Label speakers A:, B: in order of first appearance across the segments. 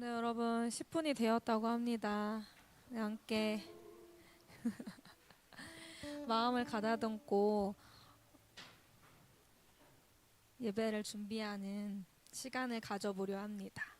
A: 네, 여러분, 10분이 되었다고 합니다. 네, 함께 마음을 가다듬고 예배를 준비하는 시간을 가져보려 합니다.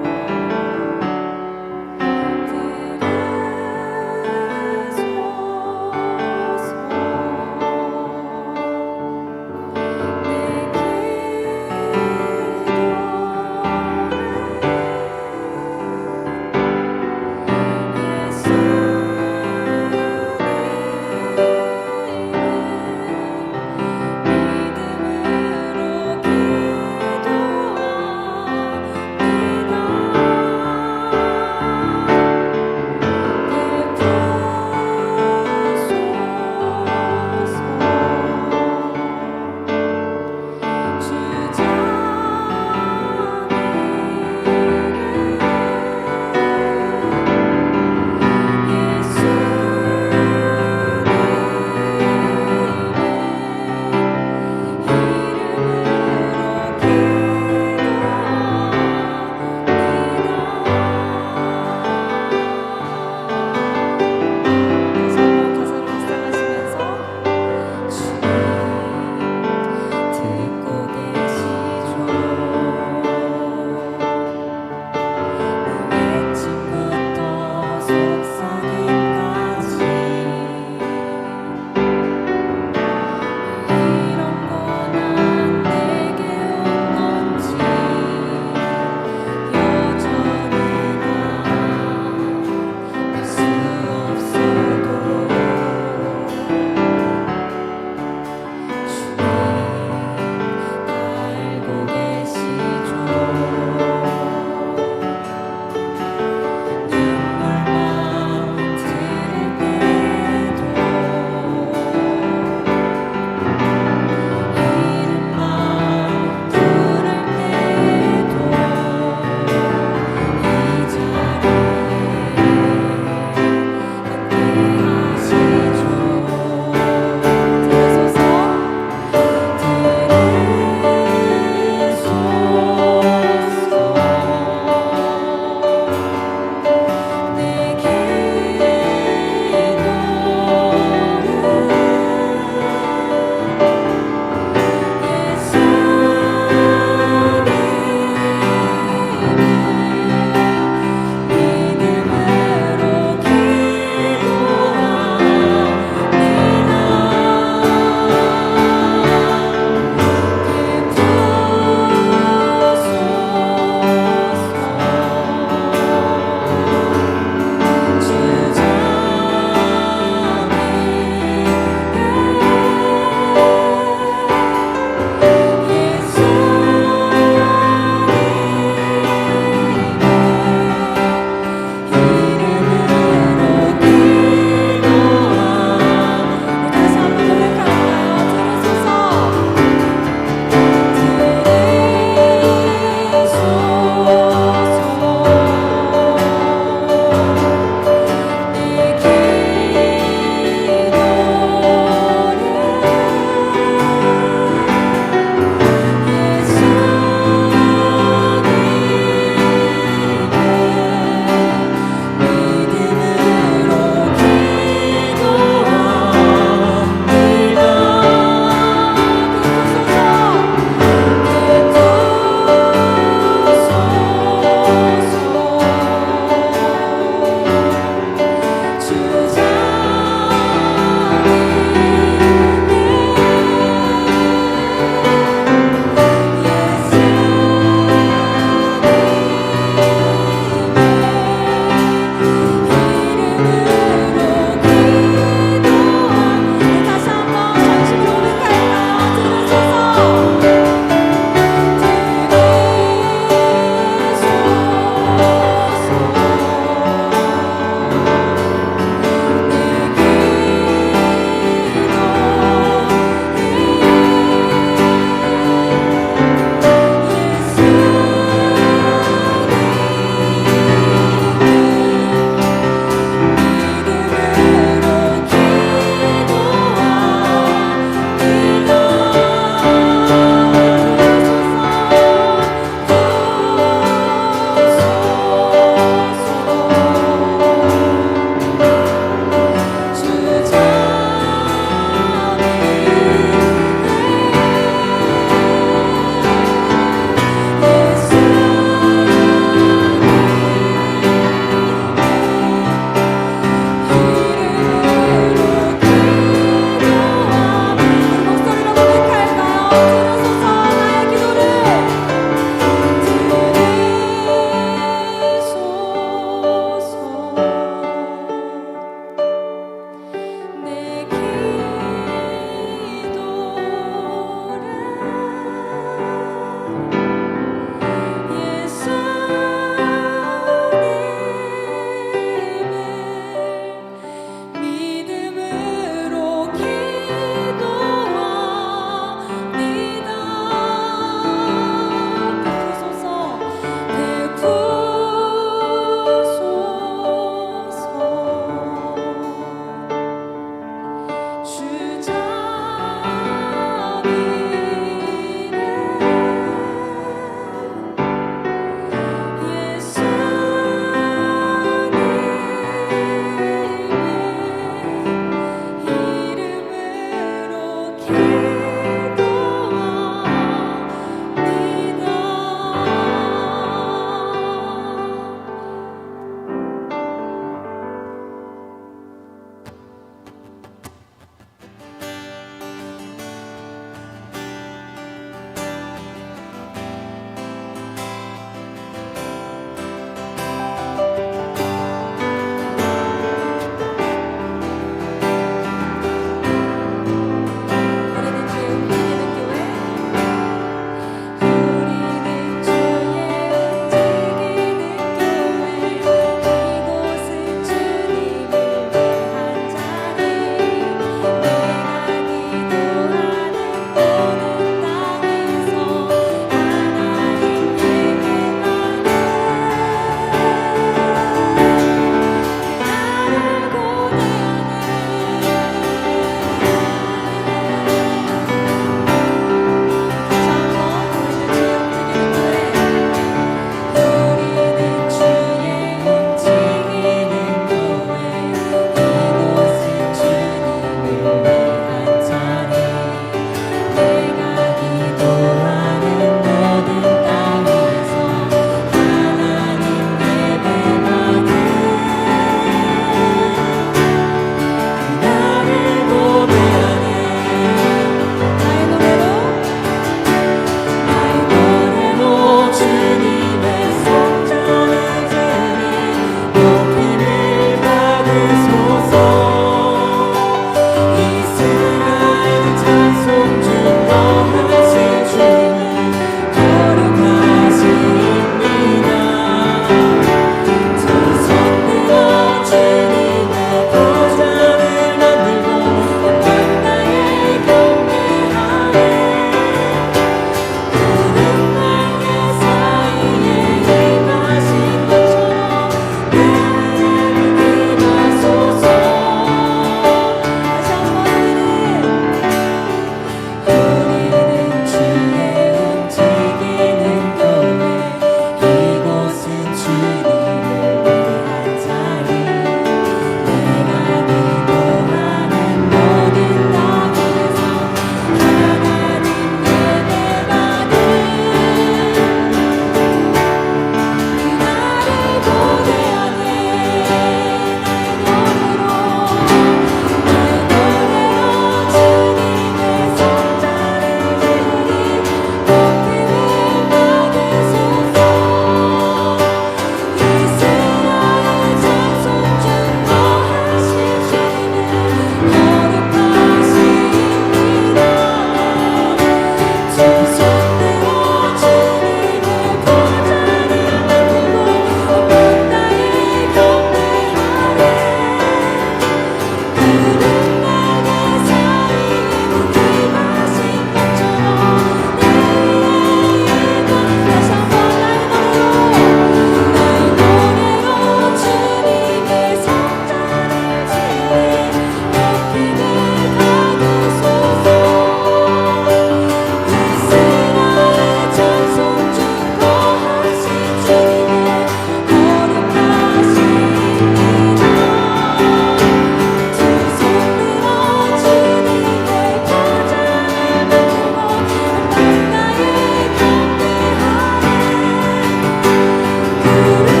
A: 주의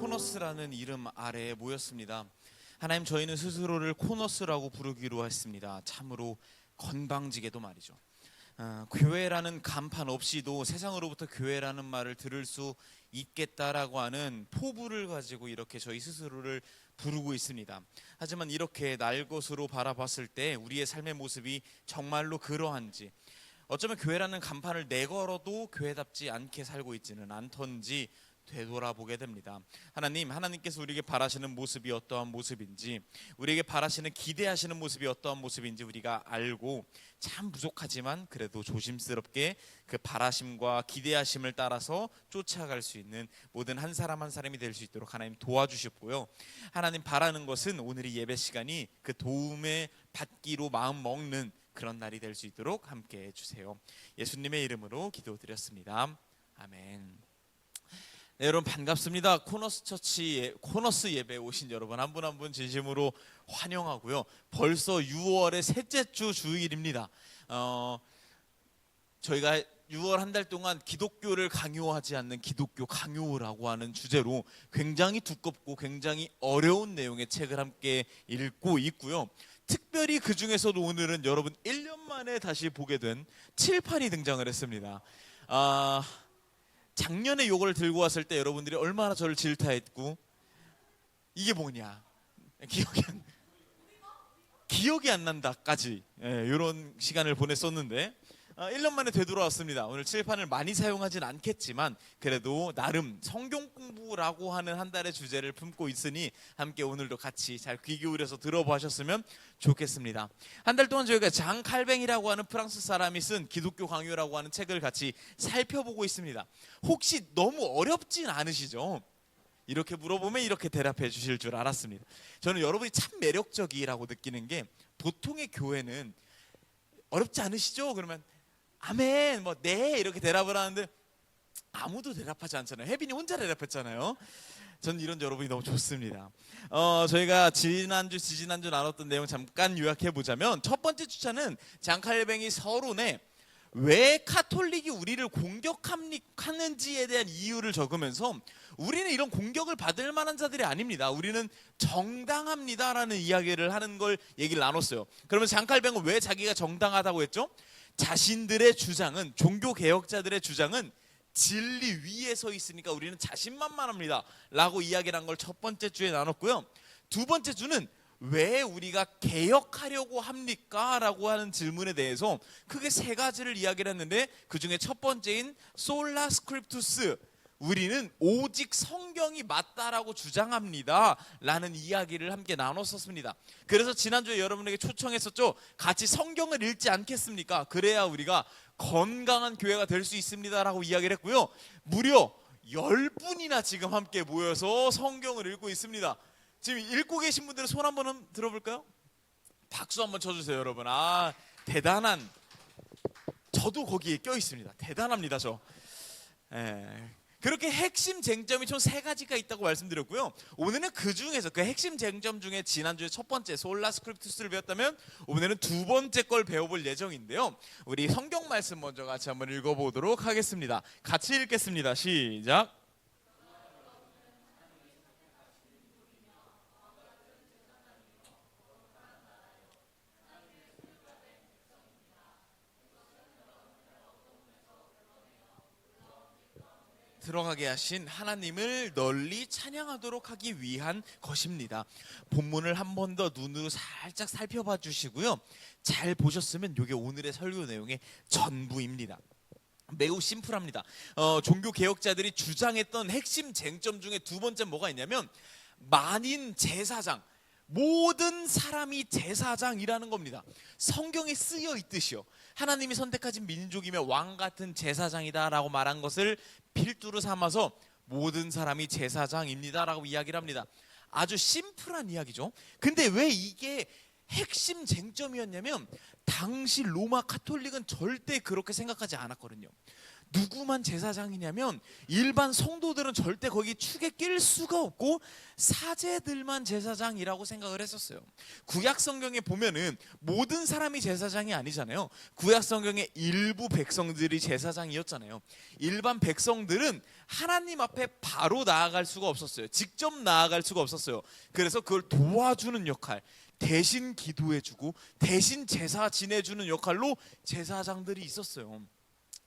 B: 코너스라는 이름 아래에 모였습니다. 하나님, 저희는 스스로를 코너스라고 부르기로 했습니다. 참으로 건방지게도 말이죠. 교회라는 간판 없이도 세상으로부터 교회라는 말을 들을 수 있겠다라고 하는 포부를 가지고 이렇게 저희 스스로를 부르고 있습니다. 하지만 이렇게 날 것으로 바라봤을 때 우리의 삶의 모습이 정말로 그러한지, 어쩌면 교회라는 간판을 내걸어도 교회답지 않게 살고 있지는 않던지 되돌아보게 됩니다. 하나님께서 우리에게 바라시는 모습이 어떠한 모습인지, 우리에게 바라시는 기대하시는 모습이 어떠한 모습인지 우리가 알고 참 부족하지만 그래도 조심스럽게 그 바라심과 기대하심을 따라서 쫓아갈 수 있는 모든 한 사람 한 사람이 될 수 있도록 하나님 도와주셨고요. 하나님 바라는 것은 오늘 이 예배 시간이 그 도움을 받기로 마음 먹는 그런 날이 될 수 있도록 함께 해주세요. 예수님의 이름으로 기도드렸습니다. 아멘. 네, 여러분 반갑습니다. 코너스 예배에 오신 여러분 한 분 한 분 진심으로 환영하고요. 벌써 6월의 셋째 주 주일입니다. 저희가 6월 한 달 동안 기독교를 강요하지 않는 기독교 강요라고 하는 주제로 굉장히 두껍고 굉장히 어려운 내용의 책을 함께 읽고 있고요. 특별히 그 중에서도 오늘은 여러분 1년 만에 다시 보게 된 칠판이 등장을 했습니다. 작년에 요걸 들고 왔을 때 여러분들이 얼마나 저를 질타했고, 이게 뭐냐, 기억이 안 난다까지 이런 시간을 보냈었는데 1년 만에 되돌아왔습니다. 오늘 칠판을 많이 사용하진 않겠지만 그래도 나름 성경 공부라고 하는 한 달의 주제를 품고 있으니 함께 오늘도 같이 잘 귀 기울여서 들어보셨으면 좋겠습니다. 한 달 동안 저희가 장 칼뱅이라고 하는 프랑스 사람이 쓴 기독교 강요라고 하는 책을 같이 살펴보고 있습니다. 혹시 너무 어렵진 않으시죠? 이렇게 물어보면 이렇게 대답해 주실 줄 알았습니다. 저는 여러분이 참 매력적이라고 느끼는 게, 보통의 교회는 어렵지 않으시죠? 그러면 아멘, 네 이렇게 대답을 하는데 아무도 대답하지 않잖아요. 혜빈이 혼자 대답했잖아요. 저는 이런 여러분이 너무 좋습니다. 저희가 지지난주 나눴던 내용 잠깐 요약해 보자면, 첫 번째 주차는 장칼뱅이 서론에 왜 카톨릭이 우리를 공격하는지에 대한 이유를 적으면서, 우리는 이런 공격을 받을 만한 자들이 아닙니다. 우리는 정당합니다라는 이야기를 하는 걸 얘기를 나눴어요. 그러면 장칼뱅은 왜 자기가 정당하다고 했죠? 자신들의 주장은, 종교 개혁자들의 주장은 진리 위에 서 있으니까 우리는 자신만만합니다 라고 이야기를 한 걸 첫 번째 주에 나눴고요. 두 번째 주는 왜 우리가 개혁하려고 합니까? 라고 하는 질문에 대해서 크게 세 가지를 이야기를 했는데, 그 중에 첫 번째인 솔라 스크립투스, 우리는 오직 성경이 맞다라고 주장합니다 라는 이야기를 함께 나눴었습니다. 그래서 지난주에 여러분에게 초청했었죠. 같이 성경을 읽지 않겠습니까? 그래야 우리가 건강한 교회가 될 수 있습니다 라고 이야기를 했고요. 무려 10분이나 지금 함께 모여서 성경을 읽고 있습니다. 지금 읽고 계신 분들은 손 한번 들어볼까요? 박수 한번 쳐주세요, 여러분. 대단한, 저도 거기에 껴 있습니다. 대단합니다, 저. 그렇게 핵심 쟁점이 총 3가지가 있다고 말씀드렸고요. 오늘은 그 중에서 그 핵심 쟁점 중에 지난주에 첫 번째 솔라 스크립투스를 배웠다면, 오늘은 두 번째 걸 배워볼 예정인데요. 우리 성경 말씀 먼저 같이 한번 읽어보도록 하겠습니다. 같이 읽겠습니다. 시작. 들어가게 하신 하나님을 널리 찬양하도록 하기 위한 것입니다. 본문을 한 번 더 눈으로 살짝 살펴봐 주시고요. 잘 보셨으면 이게 오늘의 설교 내용의 전부입니다. 매우 심플합니다. 종교 개혁자들이 주장했던 핵심 쟁점 중에 두 번째 뭐가 있냐면, 만인 제사장, 모든 사람이 제사장이라는 겁니다. 성경에 쓰여 있듯이요, 하나님이 선택하신 민족이며 왕 같은 제사장이다라고 말한 것을 필두로 삼아서 모든 사람이 제사장입니다라고 이야기를 합니다. 아주 심플한 이야기죠. 근데 왜 이게 핵심 쟁점이었냐면, 당시 로마 카톨릭은 절대 그렇게 생각하지 않았거든요. 누구만 제사장이냐면 일반 성도들은 절대 거기 축에 낄 수가 없고 사제들만 제사장이라고 생각을 했었어요. 구약 성경에 보면은 모든 사람이 제사장이 아니잖아요. 구약 성경의 일부 백성들이 제사장이었잖아요. 일반 백성들은 하나님 앞에 바로 나아갈 수가 없었어요. 직접 나아갈 수가 없었어요. 그래서 그걸 도와주는 역할, 대신 기도해주고 대신 제사 지내주는 역할로 제사장들이 있었어요.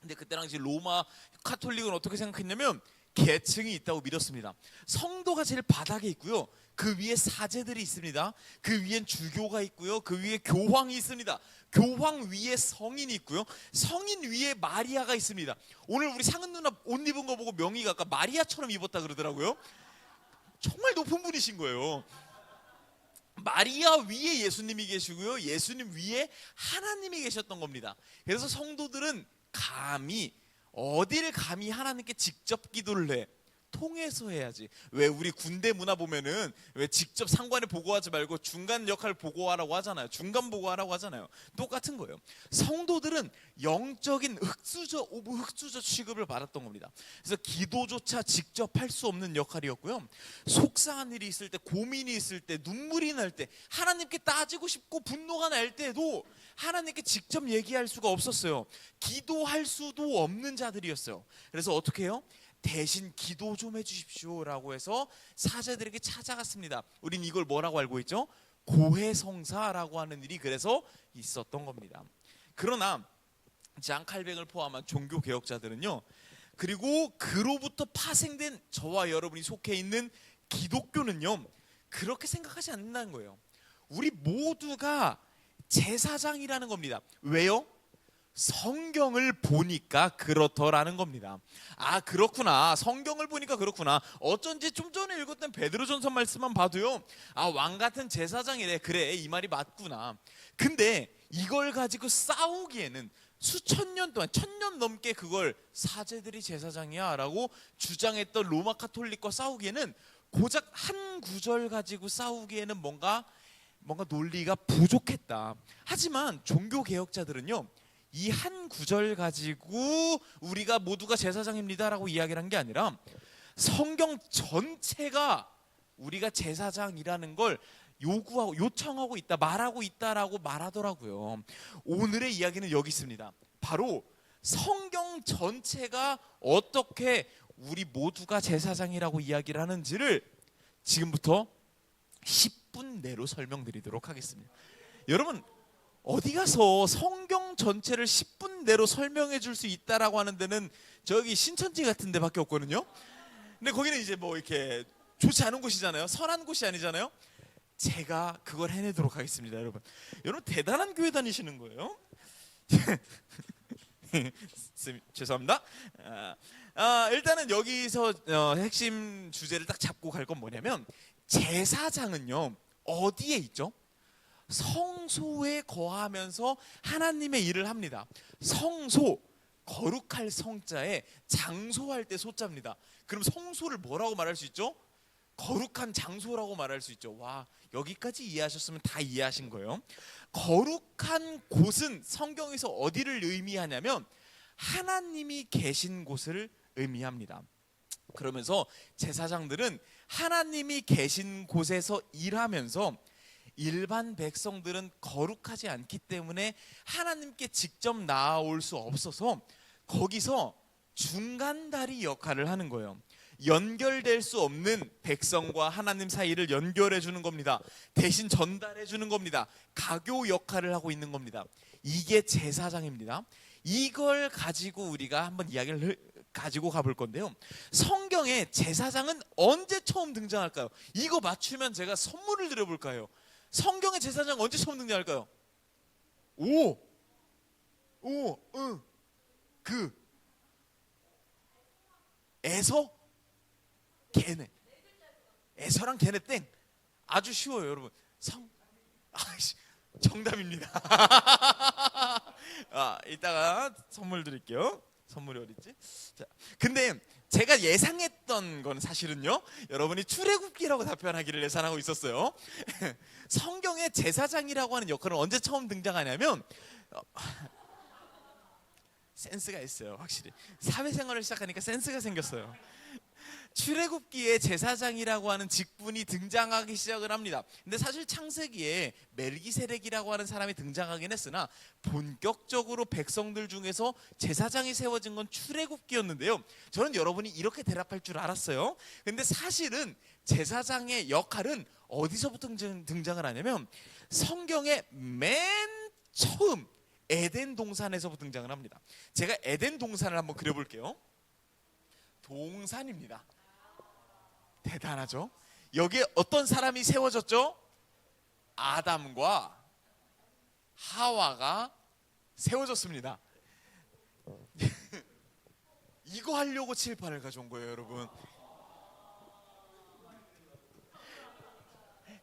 B: 근데 그때 당시 로마 카톨릭은 어떻게 생각했냐면 계층이 있다고 믿었습니다. 성도가 제일 바닥에 있고요, 그 위에 사제들이 있습니다. 그 위엔 주교가 있고요, 그 위에 교황이 있습니다. 교황 위에 성인이 있고요, 성인 위에 마리아가 있습니다. 오늘 우리 상은 누나 옷 입은 거 보고 명희가 아까 마리아처럼 입었다 그러더라고요. 정말 높은 분이신 거예요. 마리아 위에 예수님이 계시고요, 예수님 위에 하나님이 계셨던 겁니다. 그래서 성도들은 어디를 감히 하나님께 직접 기도를 해? 통해서 해야지. 왜 우리 군대 문화 보면은 왜 직접 상관에 보고하지 말고 중간 역할 보고하라고 하잖아요. 중간 보고하라고 하잖아요. 똑같은 거예요. 성도들은 영적인 흑수저 오브 흑수저 취급을 받았던 겁니다. 그래서 기도조차 직접 할 수 없는 역할이었고요. 속상한 일이 있을 때, 고민이 있을 때, 눈물이 날 때, 하나님께 따지고 싶고 분노가 날 때도 하나님께 직접 얘기할 수가 없었어요. 기도할 수도 없는 자들이었어요. 그래서 어떻게 해요? 대신 기도 좀 해주십시오라고 해서 사제들에게 찾아갔습니다. 우린 이걸 뭐라고 알고 있죠? 고해성사라고 하는 일이 그래서 있었던 겁니다. 그러나 장 칼뱅을 포함한 종교 개혁자들은요, 그리고 그로부터 파생된 저와 여러분이 속해 있는 기독교는요, 그렇게 생각하지 않는다는 거예요. 우리 모두가 제사장이라는 겁니다. 왜요? 성경을 보니까 그렇더라는 겁니다. 아, 그렇구나. 성경을 보니까 그렇구나. 어쩐지 좀 전에 읽었던 베드로전서 말씀만 봐도요, 아, 왕 같은 제사장이래. 그래, 이 말이 맞구나. 근데 이걸 가지고 싸우기에는 수천 년 동안, 1000년 넘게 그걸 사제들이 제사장이야 라고 주장했던 로마 카톨릭과 싸우기에는 고작 한 구절 가지고 싸우기에는 뭔가 논리가 부족했다. 하지만 종교 개혁자들은요, 이 한 구절 가지고 우리가 모두가 제사장입니다라고 이야기를 한 게 아니라 성경 전체가 우리가 제사장이라는 걸 요구하고 요청하고 있다, 말하고 있다라고 말하더라고요. 오늘의 이야기는 여기 있습니다. 바로 성경 전체가 어떻게 우리 모두가 제사장이라고 이야기를 하는지를 지금부터 10분 내로 설명드리도록 하겠습니다. 여러분, 어디 가서 성경 전체를 10분 내로 설명해 줄 수 있다라고 하는 데는 저기 신천지 같은 데밖에 없거든요. 근데 거기는 이제 뭐 이렇게 좋지 않은 곳이잖아요. 선한 곳이 아니잖아요. 제가 그걸 해내도록 하겠습니다. 여러분 대단한 교회 다니시는 거예요. 죄송합니다. 일단은 여기서 핵심 주제를 딱 잡고 갈 건 뭐냐면, 제사장은요 어디에 있죠? 성소에 거하면서 하나님의 일을 합니다. 성소, 거룩할 성자에 장소할 때 소자입니다. 그럼 성소를 뭐라고 말할 수 있죠? 거룩한 장소라고 말할 수 있죠. 와, 여기까지 이해하셨으면 다 이해하신 거예요. 거룩한 곳은 성경에서 어디를 의미하냐면 하나님이 계신 곳을 의미합니다. 그러면서 제사장들은 하나님이 계신 곳에서 일하면서 일반 백성들은 거룩하지 않기 때문에 하나님께 직접 나아올 수 없어서 거기서 중간다리 역할을 하는 거예요. 연결될 수 없는 백성과 하나님 사이를 연결해 주는 겁니다. 대신 전달해 주는 겁니다. 가교 역할을 하고 있는 겁니다. 이게 제사장입니다. 이걸 가지고 우리가 한번 이야기를 가지고 가볼 건데요, 성경에 제사장은 언제 처음 등장할까요? 이거 맞추면 제가 선물을 드려볼까요? 성경의 제사장 언제 처음 등장할까요? 에서 걔네, 에서랑 걔네 땡. 아주 쉬워요, 여러분. 정답입니다. 이따가 선물 드릴게요. 선물이 어딨지? 자, 근데 제가 예상했던 건 사실은요, 여러분이 출애굽기라고 답변하기를 예상하고 있었어요. 성경에 제사장이라고 하는 역할은 언제 처음 등장하냐면 센스가 있어요. 확실히 사회생활을 시작하니까 센스가 생겼어요. 출애굽기에 제사장이라고 하는 직분이 등장하기 시작을 합니다. 근데 사실 창세기에 멜기세덱이라고 하는 사람이 등장하긴 했으나 본격적으로 백성들 중에서 제사장이 세워진 건 출애굽기였는데요. 저는 여러분이 이렇게 대답할 줄 알았어요. 근데 사실은 제사장의 역할은 어디서부터 등장을 하냐면 성경의 맨 처음 에덴 동산에서부터 등장을 합니다. 제가 에덴 동산을 한번 그려볼게요. 동산입니다. 대단하죠? 여기에 어떤 사람이 세워졌죠? 아담과 하와가 세워졌습니다. 이거 하려고 칠판을 가져온 거예요, 여러분.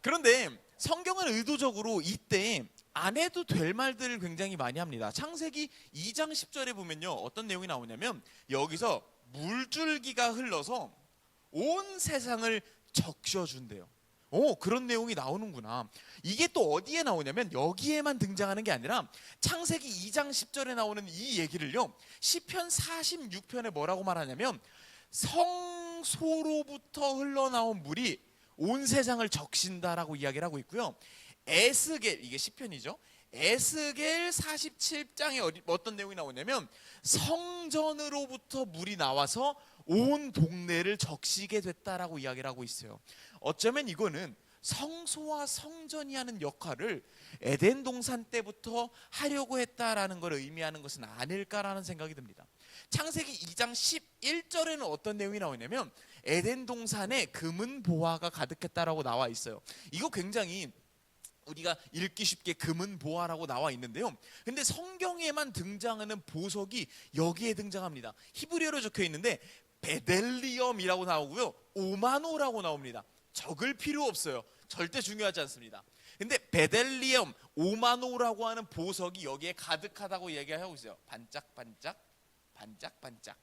B: 그런데 성경은 의도적으로 이때 안 해도 될 말들을 굉장히 많이 합니다. 창세기 2장 10절에 보면요, 어떤 내용이 나오냐면 여기서 물줄기가 흘러서 온 세상을 적셔준대요. 그런 내용이 나오는구나. 이게 또 어디에 나오냐면 여기에만 등장하는 게 아니라 창세기 2장 10절에 나오는 이 얘기를요, 시편 46편에 뭐라고 말하냐면 성소로부터 흘러나온 물이 온 세상을 적신다라고 이야기를 하고 있고요. 에스겔, 이게 시편이죠. 에스겔 47장에 어떤 내용이 나오냐면 성전으로부터 물이 나와서 온 동네를 적시게 됐다라고 이야기를 하고 있어요. 어쩌면 이거는 성소와 성전이 하는 역할을 에덴 동산 때부터 하려고 했다라는 걸 의미하는 것은 아닐까라는 생각이 듭니다. 창세기 2장 11절에는 어떤 내용이 나오냐면 에덴 동산에 금은 보화가 가득했다라고 나와 있어요. 이거 굉장히 우리가 읽기 쉽게 금은 보화라고 나와 있는데요. 근데 성경에만 등장하는 보석이 여기에 등장합니다. 히브리어로 적혀 있는데 베델리엄이라고 나오고요, 오마노라고 나옵니다. 적을 필요 없어요. 절대 중요하지 않습니다. 근데 베델리엄, 오마노라고 하는 보석이 여기에 가득하다고 얘기하고 있어요. 반짝반짝, 반짝반짝.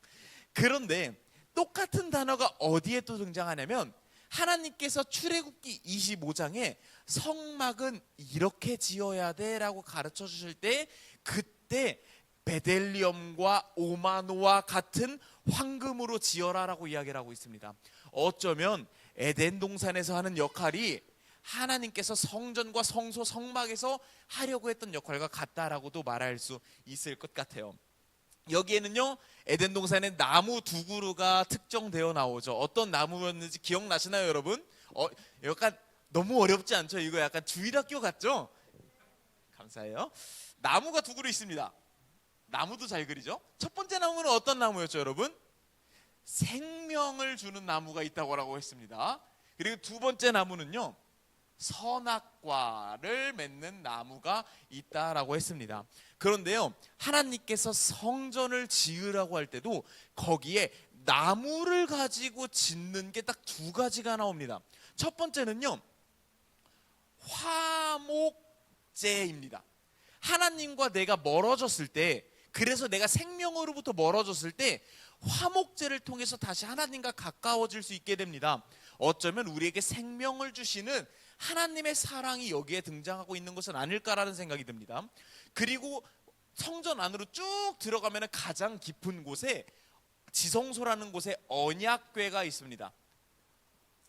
B: 그런데 똑같은 단어가 어디에 또 등장하냐면 하나님께서 출애굽기 25장에 성막은 이렇게 지어야 돼 라고 가르쳐 주실 때 그때 베델리엄과 오마노와 같은 황금으로 지어라 라고 이야기를 하고 있습니다. 어쩌면 에덴 동산에서 하는 역할이 하나님께서 성전과 성소 성막에서 하려고 했던 역할과 같다라고도 말할 수 있을 것 같아요. 여기에는요, 에덴 동산에 나무 두 그루가 특정되어 나오죠. 어떤 나무였는지 기억나시나요, 여러분? 약간 너무 어렵지 않죠? 이거 약간 주일학교 같죠? 감사해요. 나무가 두 그루 있습니다. 나무도 잘 그리죠? 첫 번째 나무는 어떤 나무였죠, 여러분? 생명을 주는 나무가 있다고 했습니다. 그리고 두 번째 나무는요, 선악과를 맺는 나무가 있다라고 했습니다. 그런데요, 하나님께서 성전을 지으라고 할 때도 거기에 나무를 가지고 짓는 게 딱 두 가지가 나옵니다. 첫 번째는요, 화목제입니다. 하나님과 내가 멀어졌을 때, 그래서 내가 생명으로부터 멀어졌을 때 화목제를 통해서 다시 하나님과 가까워질 수 있게 됩니다. 어쩌면 우리에게 생명을 주시는 하나님의 사랑이 여기에 등장하고 있는 것은 아닐까라는 생각이 듭니다. 그리고 성전 안으로 쭉 들어가면 가장 깊은 곳에 지성소라는 곳에 언약궤가 있습니다.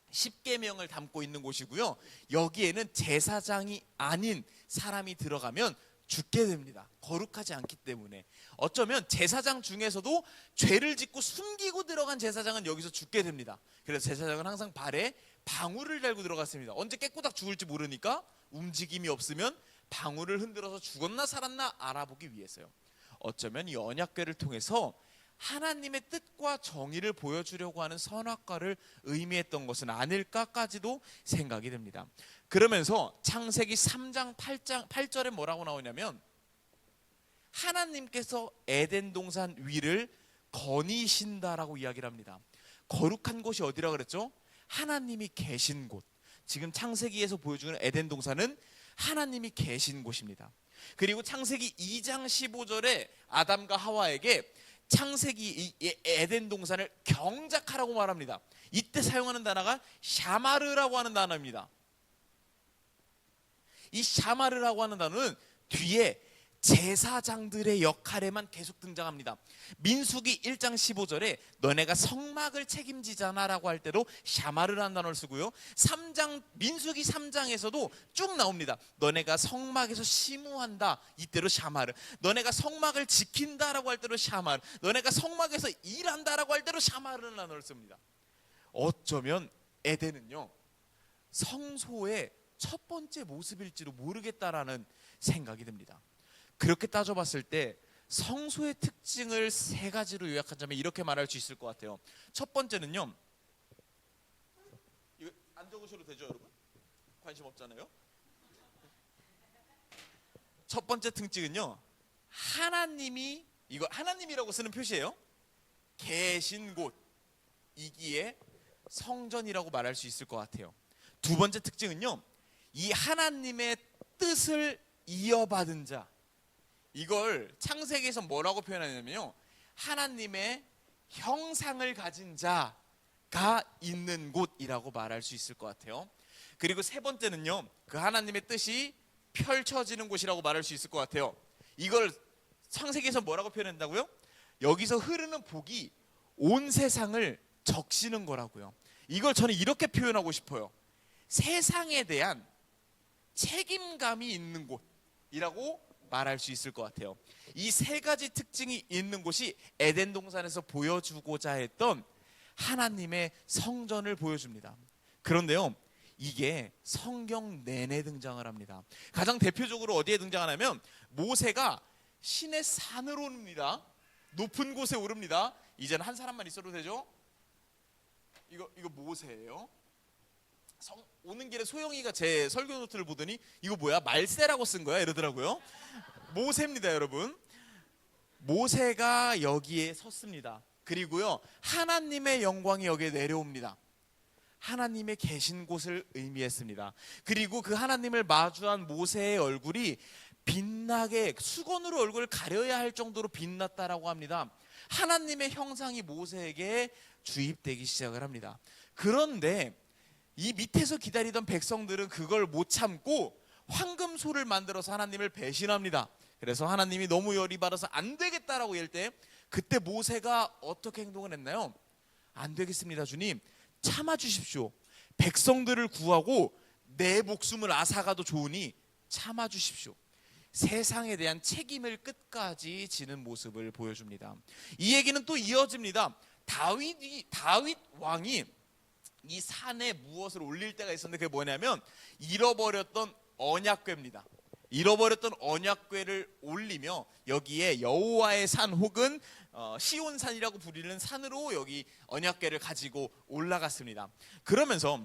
B: 십계명을 담고 있는 곳이고요, 여기에는 제사장이 아닌 사람이 들어가면 죽게 됩니다. 거룩하지 않기 때문에. 어쩌면 제사장 중에서도 죄를 짓고 숨기고 들어간 제사장은 여기서 죽게 됩니다. 그래서 제사장은 항상 발에 방울을 달고 들어갔습니다. 언제 깨꼬닥 죽을지 모르니까 움직임이 없으면 방울을 흔들어서 죽었나 살았나 알아보기 위해서요. 어쩌면 이 언약궤를 통해서 하나님의 뜻과 정의를 보여주려고 하는 선악과를 의미했던 것은 아닐까까지도 생각이 됩니다. 그러면서 창세기 3장 8절에 뭐라고 나오냐면 하나님께서 에덴 동산 위를 거니신다라고 이야기를 합니다. 거룩한 곳이 어디라고 그랬죠? 하나님이 계신 곳. 지금 창세기에서 보여주는 에덴 동산은 하나님이 계신 곳입니다. 그리고 창세기 2장 15절에 아담과 하와에게 창세기 에덴 동산을 경작하라고 말합니다. 이때 사용하는 단어가 샤마르라고 하는 단어입니다. 이 샤마르라고 하는 단어는 뒤에 제사장들의 역할에만 계속 등장합니다. 민수기 1장 15절에 너네가 성막을 책임지잖아 라고 할 때도 샤마르라는 단어를 쓰고요, 민수기 3장에서도 쭉 나옵니다. 너네가 성막에서 시무한다, 이때로 샤마르. 너네가 성막을 지킨다 라고 할 때로 샤마르. 너네가 성막에서 일한다 라고 할 때로 샤마르라는 단어를 씁니다. 어쩌면 에덴은요, 성소의 첫 번째 모습일지도 모르겠다라는 생각이 듭니다. 그렇게 따져봤을 때 성소의 특징을 세 가지로 요약하자면 이렇게 말할 수 있을 것 같아요. 첫 번째는요, 이거 안 적으셔도 되죠, 여러분? 관심 없잖아요. 첫 번째 특징은요, 하나님이, 이거 하나님이라고 쓰는 표시예요, 계신 곳이기에 성전이라고 말할 수 있을 것 같아요. 두 번째 특징은요, 이 하나님의 뜻을 이어받은 자, 이걸 창세기에서 뭐라고 표현하냐면요, 하나님의 형상을 가진 자가 있는 곳이라고 말할 수 있을 것 같아요. 그리고 세 번째는요, 그 하나님의 뜻이 펼쳐지는 곳이라고 말할 수 있을 것 같아요. 이걸 창세기에서 뭐라고 표현한다고요? 여기서 흐르는 복이 온 세상을 적시는 거라고요. 이걸 저는 이렇게 표현하고 싶어요. 세상에 대한 책임감이 있는 곳이라고 말할 수 있을 것 같아요. 이 세 가지 특징이 있는 곳이 에덴 동산에서 보여주고자 했던 하나님의 성전을 보여줍니다. 그런데요, 이게 성경 내내 등장을 합니다. 가장 대표적으로 어디에 등장하냐면 모세가 신의 산으로 오릅니다. 높은 곳에 오릅니다. 이제는 한 사람만 있어도 되죠? 이거 모세예요. 오는 길에 소영이가 제 설교 노트를 보더니 이거 뭐야, 말세라고 쓴 거야 이러더라고요. 모세입니다, 여러분. 모세가 여기에 섰습니다. 그리고요, 하나님의 영광이 여기에 내려옵니다. 하나님의 계신 곳을 의미했습니다. 그리고 그 하나님을 마주한 모세의 얼굴이 빛나게, 수건으로 얼굴을 가려야 할 정도로 빛났다라고 합니다. 하나님의 형상이 모세에게 주입되기 시작을 합니다. 그런데 이 밑에서 기다리던 백성들은 그걸 못 참고 황금소를 만들어서 하나님을 배신합니다. 그래서 하나님이 너무 열이 받아서 안 되겠다라고 할 때, 그때 모세가 어떻게 행동을 했나요? 안 되겠습니다, 주님, 참아주십시오. 백성들을 구하고 내 목숨을 앗아가도 좋으니 참아주십시오. 세상에 대한 책임을 끝까지 지는 모습을 보여줍니다. 이 얘기는 또 이어집니다. 다윗 왕이 이 산에 무엇을 올릴 때가 있었는데, 그게 뭐냐면 잃어버렸던 언약궤입니다. 잃어버렸던 언약궤를 올리며 여기에 여호와의 산 혹은 시온산이라고 부르는 산으로 여기 언약궤를 가지고 올라갔습니다. 그러면서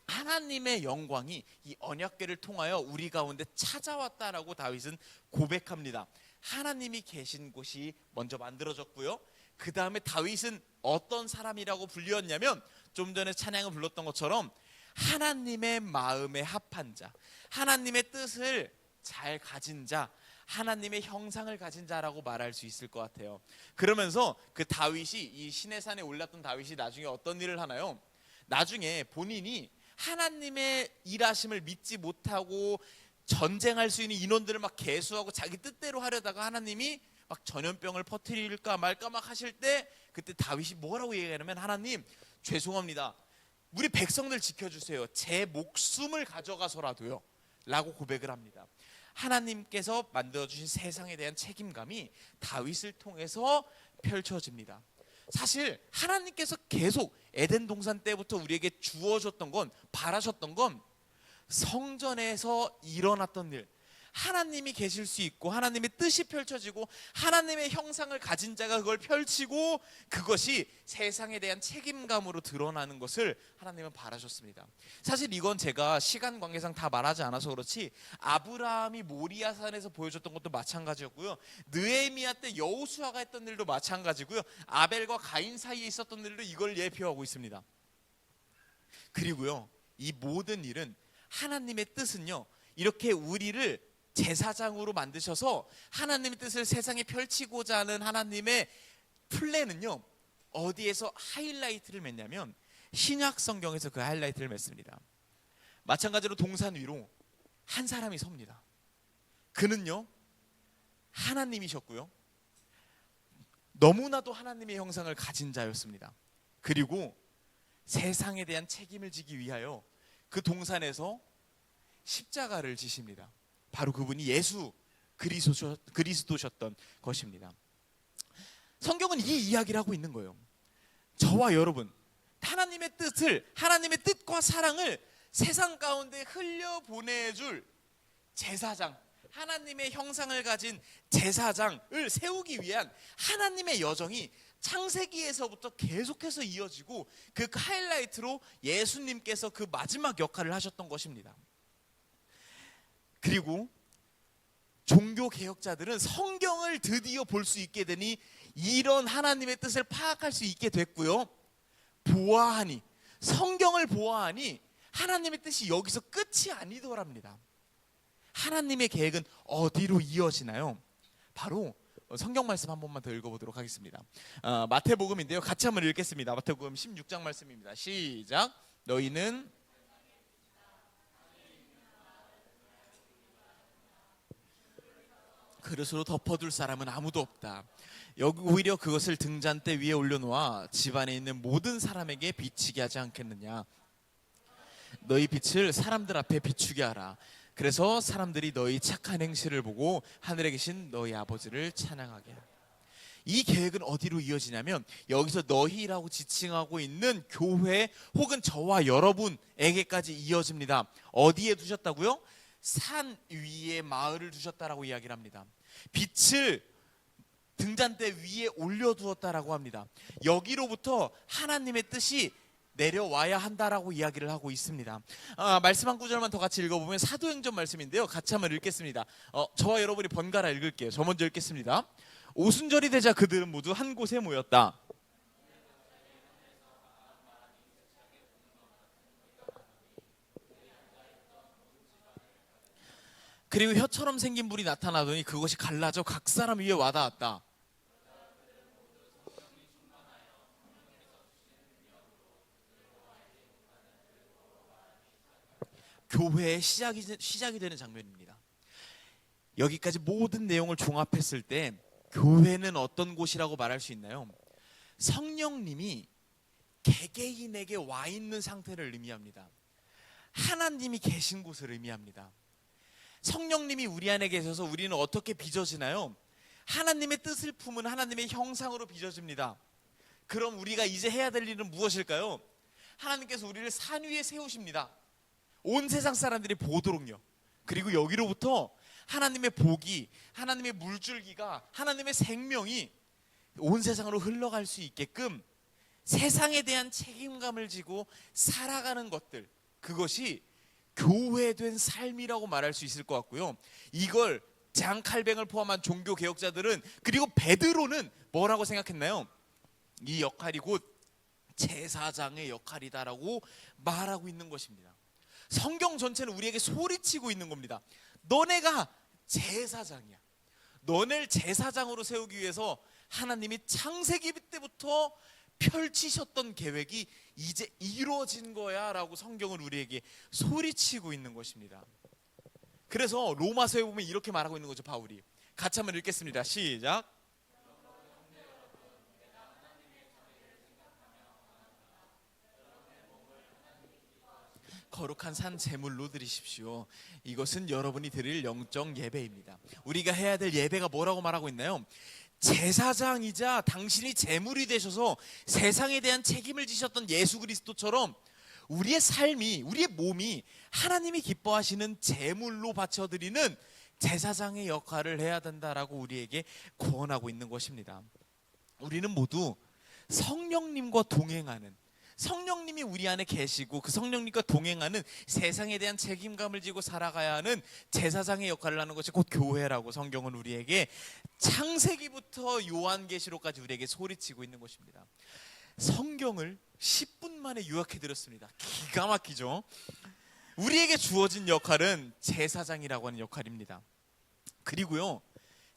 B: 하나님의 영광이 이 언약궤를 통하여 우리 가운데 찾아왔다라고 다윗은 고백합니다. 하나님이 계신 곳이 먼저 만들어졌고요, 그 다음에 다윗은 어떤 사람이라고 불렸냐면, 좀 전에 찬양을 불렀던 것처럼 하나님의 마음에 합한 자, 하나님의 뜻을 잘 가진 자, 하나님의 형상을 가진 자라고 말할 수 있을 것 같아요. 그러면서 그 다윗이, 이 시내산에 올랐던 다윗이 나중에 어떤 일을 하나요? 나중에 본인이 하나님의 일하심을 믿지 못하고 전쟁할 수 있는 인원들을 막 계수하고 자기 뜻대로 하려다가 하나님이 막 전염병을 퍼뜨릴까 말까 막 하실 때, 그때 다윗이 뭐라고 얘기하냐면, 하나님 죄송합니다, 우리 백성들 지켜주세요, 제 목숨을 가져가서라도요 라고 고백을 합니다. 하나님께서 만들어주신 세상에 대한 책임감이 다윗을 통해서 펼쳐집니다. 사실 하나님께서 계속 에덴 동산 때부터 우리에게 주어졌던 건, 바라셨던 건 성전에서 일어났던 일, 하나님이 계실 수 있고 하나님의 뜻이 펼쳐지고 하나님의 형상을 가진 자가 그걸 펼치고 그것이 세상에 대한 책임감으로 드러나는 것을 하나님은 바라셨습니다. 사실 이건 제가 시간 관계상 다 말하지 않아서 그렇지, 아브라함이 모리아산에서 보여줬던 것도 마찬가지였고요, 느헤미야 때 여호수아가 했던 일도 마찬가지고요, 아벨과 가인 사이에 있었던 일도 이걸 예표하고 있습니다. 그리고요, 이 모든 일은, 하나님의 뜻은요, 이렇게 우리를 제사장으로 만드셔서 하나님의 뜻을 세상에 펼치고자 하는 하나님의 플랜은요, 어디에서 하이라이트를 맺냐면 신약 성경에서 그 하이라이트를 맺습니다. 마찬가지로 동산 위로 한 사람이 섭니다. 그는요, 하나님이셨고요. 너무나도 하나님의 형상을 가진 자였습니다. 그리고 세상에 대한 책임을 지기 위하여 그 동산에서 십자가를 지십니다. 바로 그분이 예수 그리스도셨던 것입니다. 성경은 이 이야기를 하고 있는 거예요. 저와 여러분, 하나님의 뜻과 사랑을 세상 가운데 흘려보내줄 제사장, 하나님의 형상을 가진 제사장을 세우기 위한 하나님의 여정이 창세기에서부터 계속해서 이어지고, 그 하이라이트로 예수님께서 그 마지막 역할을 하셨던 것입니다. 그리고 종교 개혁자들은 성경을 드디어 볼 수 있게 되니 이런 하나님의 뜻을 파악할 수 있게 됐고요. 성경을 보아하니 하나님의 뜻이 여기서 끝이 아니더랍니다. 하나님의 계획은 어디로 이어지나요? 바로 성경 말씀 한 번만 더 읽어보도록 하겠습니다. 마태복음인데요, 같이 한번 읽겠습니다. 마태복음 16장 말씀입니다. 시작. 너희는 그릇으로 덮어둘 사람은 아무도 없다. 여기 오히려 그것을 등잔대 위에 올려놓아 집안에 있는 모든 사람에게 비치게 하지 않겠느냐. 너희 빛을 사람들 앞에 비추게 하라. 그래서 사람들이 너희 착한 행실을 보고 하늘에 계신 너희 아버지를 찬양하게 하라. 이 계획은 어디로 이어지냐면, 여기서 너희라고 지칭하고 있는 교회 혹은 저와 여러분에게까지 이어집니다. 어디에 두셨다고요? 산 위에 마을을 두셨다라고 이야기를 합니다. 빛을 등잔대 위에 올려두었다라고 합니다. 여기로부터 하나님의 뜻이 내려와야 한다라고 이야기를 하고 있습니다. 말씀 한 구절만 더 같이 읽어보면 사도행전 말씀인데요, 같이 한번 읽겠습니다. 저와 여러분이 번갈아 읽을게요. 저 먼저 읽겠습니다. 오순절이 되자 그들은 모두 한 곳에 모였다. 그리고 혀처럼 생긴 불이 나타나더니 그것이 갈라져 각 사람 위에 와닿았다. 교회의 시작이 되는 장면입니다. 여기까지 모든 내용을 종합했을 때 교회는 어떤 곳이라고 말할 수 있나요? 성령님이 개개인에게 와 있는 상태를 의미합니다. 하나님이 계신 곳을 의미합니다. 성령님이 우리 안에 계셔서 우리는 어떻게 빚어지나요? 하나님의 뜻을 품은 하나님의 형상으로 빚어집니다. 그럼 우리가 이제 해야 될 일은 무엇일까요? 하나님께서 우리를 산 위에 세우십니다. 온 세상 사람들이 보도록요. 그리고 여기로부터 하나님의 복이, 하나님의 물줄기가, 하나님의 생명이 온 세상으로 흘러갈 수 있게끔 세상에 대한 책임감을 지고 살아가는 것들, 그것이 교회된 삶이라고 말할 수 있을 것 같고요. 이걸 장 칼뱅을 포함한 종교 개혁자들은, 그리고 베드로는 뭐라고 생각했나요? 이 역할이 곧 제사장의 역할이다라고 말하고 있는 것입니다. 성경 전체는 우리에게 소리치고 있는 겁니다. 너네가 제사장이야. 너네를 제사장으로 세우기 위해서 하나님이 창세기 때부터 펼치셨던 계획이 이제 이루어진 거야 라고 성경은 우리에게 소리치고 있는 것입니다. 그래서 로마서에 보면 이렇게 말하고 있는 거죠, 바울이. 같이 한번 읽겠습니다. 시작. 거룩한 산 제물로 드리십시오. 이것은 여러분이 드릴 영적 예배입니다. 우리가 해야 될 예배가 뭐라고 말하고 있나요? 제사장이자 당신이 제물이 되셔서 세상에 대한 책임을 지셨던 예수 그리스도처럼 우리의 삶이, 우리의 몸이 하나님이 기뻐하시는 제물로 바쳐드리는 제사장의 역할을 해야 된다라고 우리에게 권하고 있는 것입니다. 우리는 모두 성령님과 동행하는, 성령님이 우리 안에 계시고 그 성령님과 동행하는, 세상에 대한 책임감을 지고 살아가야 하는 제사장의 역할을 하는 것이 곧 교회라고 성경은 우리에게 창세기부터 요한계시록까지 우리에게 소리치고 있는 것입니다. 성경을 10분 만에 요약해드렸습니다. 기가 막히죠? 우리에게 주어진 역할은 제사장이라고 하는 역할입니다. 그리고요,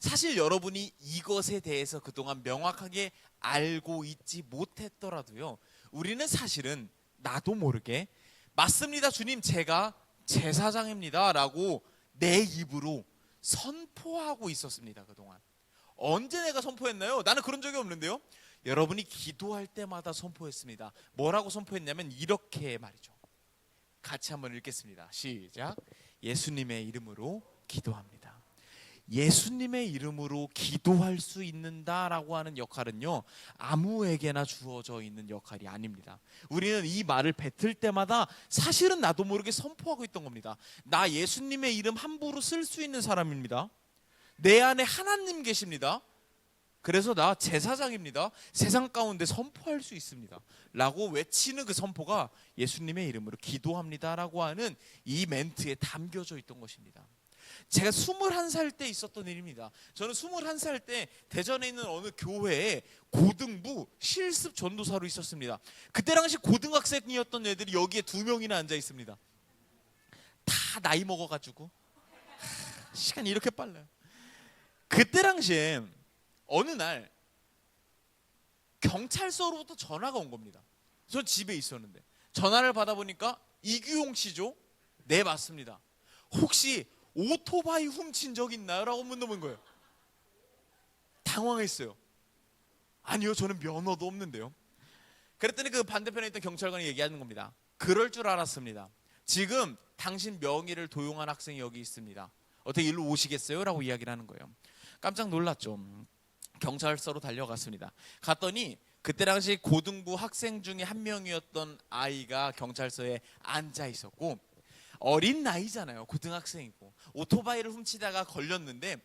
B: 사실 여러분이 이것에 대해서 그동안 명확하게 알고 있지 못했더라도요, 우리는 사실은 나도 모르게 맞습니다 주님, 제가 제사장입니다 라고 내 입으로 선포하고 있었습니다. 그동안 언제 내가 선포했나요? 나는 그런 적이 없는데요. 여러분이 기도할 때마다 선포했습니다. 뭐라고 선포했냐면 이렇게 말이죠. 같이 한번 읽겠습니다. 시작. 예수님의 이름으로 기도합니다. 예수님의 이름으로 기도할 수 있는다라고 하는 역할은요, 아무에게나 주어져 있는 역할이 아닙니다. 우리는 이 말을 뱉을 때마다 사실은 나도 모르게 선포하고 있던 겁니다. 나 예수님의 이름 함부로 쓸 수 있는 사람입니다. 내 안에 하나님 계십니다. 그래서 나 제사장입니다. 세상 가운데 선포할 수 있습니다 라고 외치는 그 선포가 예수님의 이름으로 기도합니다 라고 하는 이 멘트에 담겨져 있던 것입니다. 제가 21살 때 있었던 일입니다. 저는 21살 때 대전에 있는 어느 교회에 고등부 실습 전도사로 있었습니다. 그때 당시 고등학생이었던 애들이 여기에 2명이나 앉아 있습니다. 다 나이 먹어가지고 시간이 이렇게 빨라요. 그때 당시에 어느 날 경찰서로부터 전화가 온 겁니다. 전 집에 있었는데 전화를 받아보니까 이규용 씨죠? 네, 맞습니다. 혹시 오토바이 훔친 적 있나요? 라고 묻는 거예요. 당황했어요. 아니요, 저는 면허도 없는데요. 그랬더니 그 반대편에 있던 경찰관이 얘기하는 겁니다. 그럴 줄 알았습니다. 지금 당신 명의를 도용한 학생이 여기 있습니다. 어떻게 일로 오시겠어요? 라고 이야기를 하는 거예요. 깜짝 놀랐죠. 경찰서로 달려갔습니다. 갔더니 그때 당시 고등부 학생 중에 한 명이었던 아이가 경찰서에 앉아 있었고, 어린 나이잖아요. 고등학생이고 오토바이를 훔치다가 걸렸는데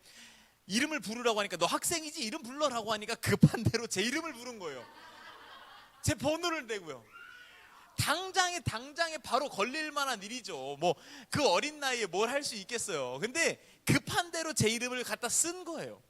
B: 이름을 부르라고 하니까 너 학생이지? 이름 불러라고 하니까 급한 대로 제 이름을 부른 거예요. 제 번호를 대고요. 당장에 바로 걸릴 만한 일이죠. 뭐 그 어린 나이에 뭘 할 수 있겠어요. 근데 급한 대로 제 이름을 갖다 쓴 거예요.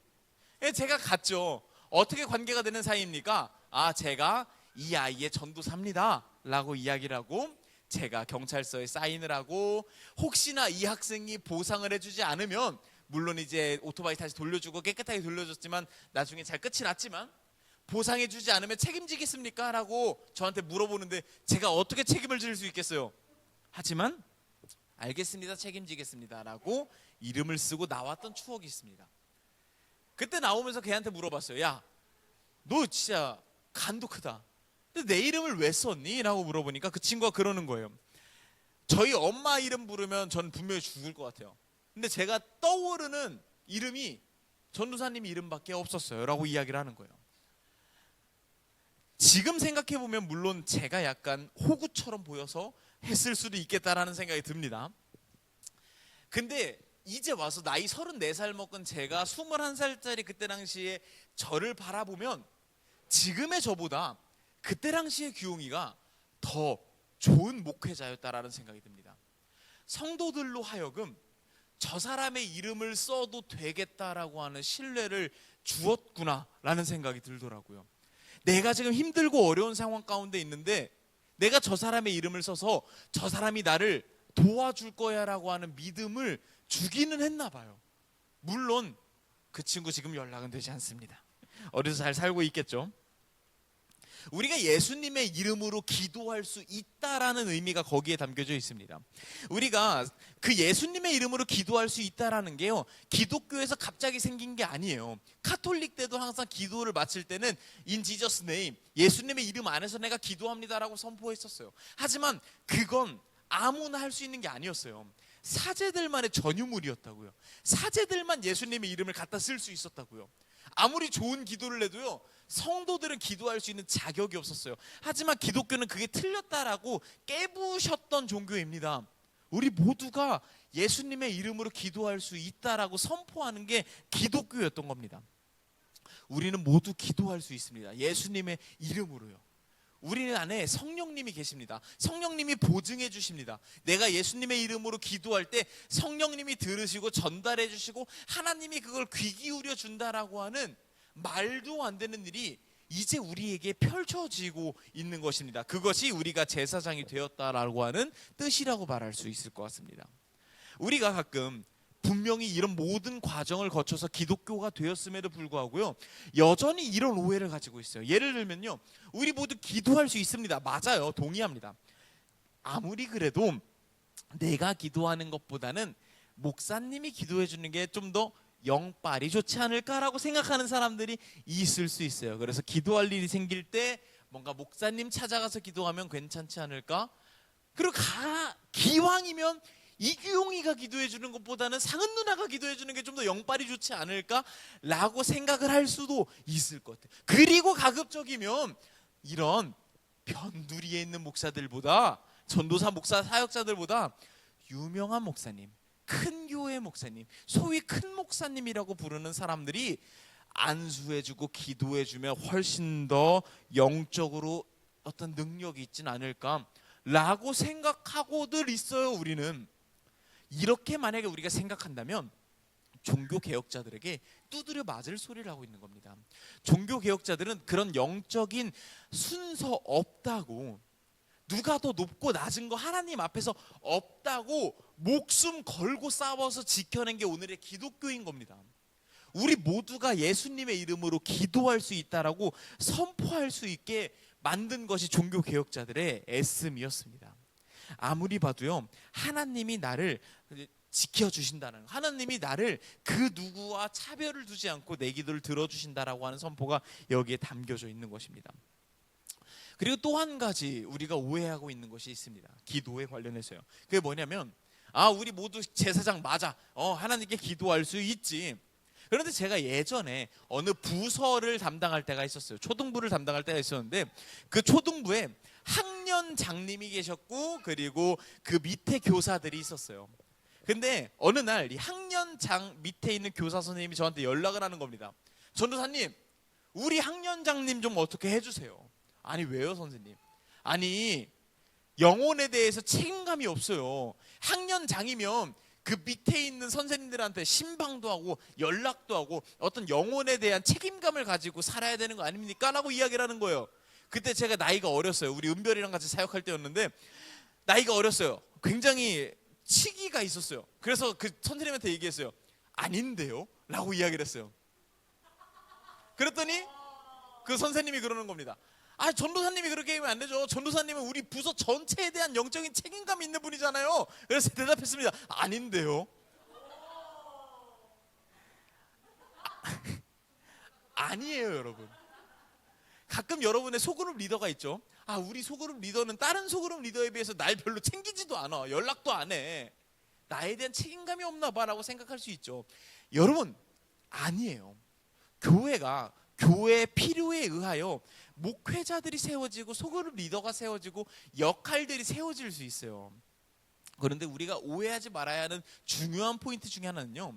B: 제가 갔죠. 어떻게 관계가 되는 사이입니까? 아, 제가 이 아이의 전도사입니다 라고 이야기를 하고, 제가 경찰서에 사인을 하고, 혹시나 이 학생이 보상을 해주지 않으면, 물론 이제 오토바이 다시 돌려주고 깨끗하게 돌려줬지만 나중에 잘 끝이 났지만, 보상해주지 않으면 책임지겠습니까? 라고 저한테 물어보는데 제가 어떻게 책임을 질 수 있겠어요? 하지만 알겠습니다, 책임지겠습니다 라고 이름을 쓰고 나왔던 추억이 있습니다. 그때 나오면서 걔한테 물어봤어요. 야, 너 진짜 간도 크다. 근데 내 이름을 왜 썼니? 라고 물어보니까 그 친구가 그러는 거예요. 저희 엄마 이름 부르면 전 분명히 죽을 것 같아요. 근데 제가 떠오르는 이름이 전도사님 이름밖에 없었어요 라고 이야기를 하는 거예요. 지금 생각해보면 물론 제가 약간 호구처럼 보여서 했을 수도 있겠다라는 생각이 듭니다. 근데 이제 와서 나이 34살 먹은 제가 21살짜리 그때 당시에 저를 바라보면 지금의 저보다 그때 당시의 규용이가 더 좋은 목회자였다라는 생각이 듭니다. 성도들로 하여금 저 사람의 이름을 써도 되겠다라고 하는 신뢰를 주었구나라는 생각이 들더라고요. 내가 지금 힘들고 어려운 상황 가운데 있는데 내가 저 사람의 이름을 써서 저 사람이 나를 도와줄 거야 라고 하는 믿음을 주기는 했나 봐요. 물론 그 친구 지금 연락은 되지 않습니다. 어디서 잘 살고 있겠죠. 우리가 예수님의 이름으로 기도할 수 있다라는 의미가 거기에 담겨져 있습니다. 우리가 그 예수님의 이름으로 기도할 수 있다라는 게요, 기독교에서 갑자기 생긴 게 아니에요. 카톨릭 때도 항상 기도를 마칠 때는 In Jesus name, 예수님의 이름 안에서 내가 기도합니다라고 선포했었어요. 하지만 그건 아무나 할 수 있는 게 아니었어요. 사제들만의 전유물이었다고요. 사제들만 예수님의 이름을 갖다 쓸 수 있었다고요. 아무리 좋은 기도를 해도요, 성도들은 기도할 수 있는 자격이 없었어요. 하지만 기독교는 그게 틀렸다라고 깨부셨던 종교입니다. 우리 모두가 예수님의 이름으로 기도할 수 있다라고 선포하는 게 기독교였던 겁니다. 우리는 모두 기도할 수 있습니다. 예수님의 이름으로요. 우리 안에 성령님이 계십니다. 성령님이 보증해 주십니다. 내가 예수님의 이름으로 기도할 때 성령님이 들으시고 전달해 주시고 하나님이 그걸 귀 기울여 준다라고 하는 말도 안 되는 일이 이제 우리에게 펼쳐지고 있는 것입니다. 그것이 우리가 제사장이 되었다라고 하는 뜻이라고 말할 수 있을 것 같습니다. 우리가 가끔 분명히 이런 모든 과정을 거쳐서 기독교가 되었음에도 불구하고요, 여전히 이런 오해를 가지고 있어요. 예를 들면요, 우리 모두 기도할 수 있습니다. 맞아요. 동의합니다. 아무리 그래도 내가 기도하는 것보다는 목사님이 기도해 주는 게 좀 더 영빨이 좋지 않을까라고 생각하는 사람들이 있을 수 있어요. 그래서 기도할 일이 생길 때 뭔가 목사님 찾아가서 기도하면 괜찮지 않을까? 그리고 기왕이면 이규용이가 기도해 주는 것보다는 상은 누나가 기도해 주는 게 좀 더 영빨이 좋지 않을까라고 생각을 할 수도 있을 것 같아요. 그리고 가급적이면 이런 변두리에 있는 목사들보다, 전도사 목사 사역자들보다 유명한 목사님, 큰 교회 목사님, 소위 큰 목사님이라고 부르는 사람들이 안수해주고 기도해주면 훨씬 더 영적으로 어떤 능력이 있진 않을까라고 생각하고들 있어요. 우리는 이렇게 만약에 우리가 생각한다면 종교 개혁자들에게 두드려 맞을 소리를 하고 있는 겁니다. 종교 개혁자들은 그런 영적인 순서 없다고, 누가 더 높고 낮은 거 하나님 앞에서 없다고 목숨 걸고 싸워서 지켜낸 게 오늘의 기독교인 겁니다. 우리 모두가 예수님의 이름으로 기도할 수 있다라고 선포할 수 있게 만든 것이 종교 개혁자들의 애씀이었습니다. 아무리 봐도요, 하나님이 나를 지켜주신다는, 하나님이 나를 그 누구와 차별을 두지 않고 내 기도를 들어주신다라고 하는 선포가 여기에 담겨져 있는 것입니다. 그리고 또 한 가지 우리가 오해하고 있는 것이 있습니다. 기도에 관련해서요. 그게 뭐냐면, 우리 모두 제사장 맞아, 하나님께 기도할 수 있지. 그런데 제가 예전에 어느 부서를 담당할 때가 있었어요. 초등부를 담당할 때가 있었는데, 그 초등부에 학년장님이 계셨고, 그리고 그 밑에 교사들이 있었어요. 근데 어느 날 이 학년장 밑에 있는 교사 선생님이 저한테 연락을 하는 겁니다. 전도사님, 우리 학년장님 좀 어떻게 해주세요. 아니, 왜요 선생님? 아니, 영혼에 대해서 책임감이 없어요. 학년장이면 그 밑에 있는 선생님들한테 신방도 하고 연락도 하고 어떤 영혼에 대한 책임감을 가지고 살아야 되는 거 아닙니까? 라고 이야기를 하는 거예요. 그때 제가 나이가 어렸어요. 우리 은별이랑 같이 사역할 때였는데 나이가 어렸어요. 굉장히 치기가 있었어요. 그래서 그 선생님한테 얘기했어요. 아닌데요? 라고 이야기를 했어요. 그랬더니 그 선생님이 그러는 겁니다. 전도사님이 그렇게 하면 안 되죠. 전도사님은 우리 부서 전체에 대한 영적인 책임감이 있는 분이잖아요. 그래서 대답했습니다. 아닌데요? 아니에요, 여러분. 가끔 여러분의 소그룹 리더가 있죠. 우리 소그룹 리더는 다른 소그룹 리더에 비해서 날 별로 챙기지도 않아. 연락도 안 해. 나에 대한 책임감이 없나 봐라고 생각할 수 있죠. 여러분, 아니에요. 교회가 교회의 필요에 의하여 목회자들이 세워지고 소그룹 리더가 세워지고 역할들이 세워질 수 있어요. 그런데 우리가 오해하지 말아야 하는 중요한 포인트 중에 하나는요,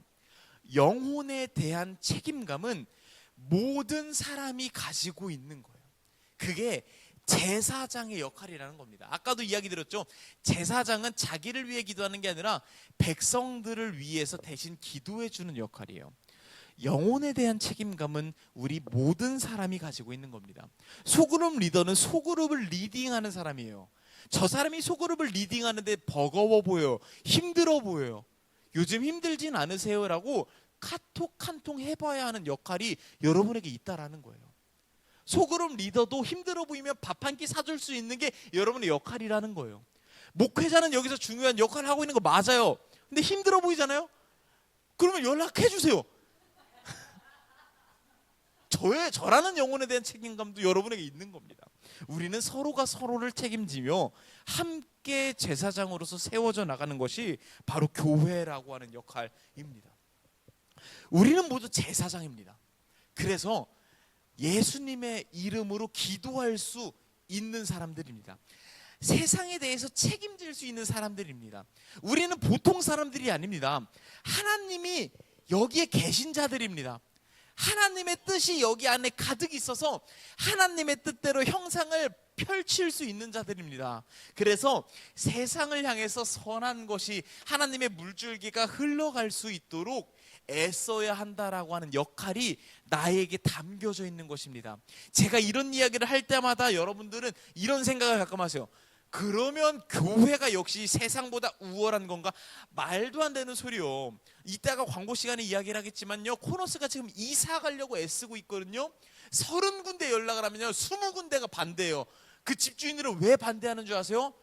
B: 영혼에 대한 책임감은 모든 사람이 가지고 있는 거예요. 그게 제사장의 역할이라는 겁니다. 아까도 이야기 드렸죠. 제사장은 자기를 위해 기도하는 게 아니라 백성들을 위해서 대신 기도해 주는 역할이에요. 영혼에 대한 책임감은 우리 모든 사람이 가지고 있는 겁니다. 소그룹 리더는 소그룹을 리딩하는 사람이에요. 저 사람이 소그룹을 리딩하는데 버거워 보여요. 힘들어 보여요. 요즘 힘들진 않으세요? 라고 카톡 한 통 해봐야 하는 역할이 여러분에게 있다라는 거예요. 소그룹 리더도 힘들어 보이면 밥 한 끼 사줄 수 있는 게 여러분의 역할이라는 거예요. 목회자는 여기서 중요한 역할을 하고 있는 거 맞아요. 근데 힘들어 보이잖아요? 그러면 연락해 주세요. 저라는 영혼에 대한 책임감도 여러분에게 있는 겁니다. 우리는 서로가 서로를 책임지며 함께 제사장으로서 세워져 나가는 것이 바로 교회라고 하는 역할입니다. 우리는 모두 제사장입니다. 그래서 예수님의 이름으로 기도할 수 있는 사람들입니다. 세상에 대해서 책임질 수 있는 사람들입니다. 우리는 보통 사람들이 아닙니다. 하나님이 여기에 계신 자들입니다. 하나님의 뜻이 여기 안에 가득 있어서 하나님의 뜻대로 형상을 펼칠 수 있는 자들입니다. 그래서 세상을 향해서 선한 것이 하나님의 물줄기가 흘러갈 수 있도록 애써야 한다라고 하는 역할이 나에게 담겨져 있는 것입니다. 제가 이런 이야기를 할 때마다 여러분들은 이런 생각을 가끔 하세요. 그러면 교회가 역시 세상보다 우월한 건가? 말도 안 되는 소리요. 이따가 광고 시간에 이야기를 하겠지만요, 코너스가 지금 이사 가려고 애쓰고 있거든요. 30군데 연락을 하면요 20군데가 반대해요. 그 집주인들은 왜 반대하는 줄 아세요?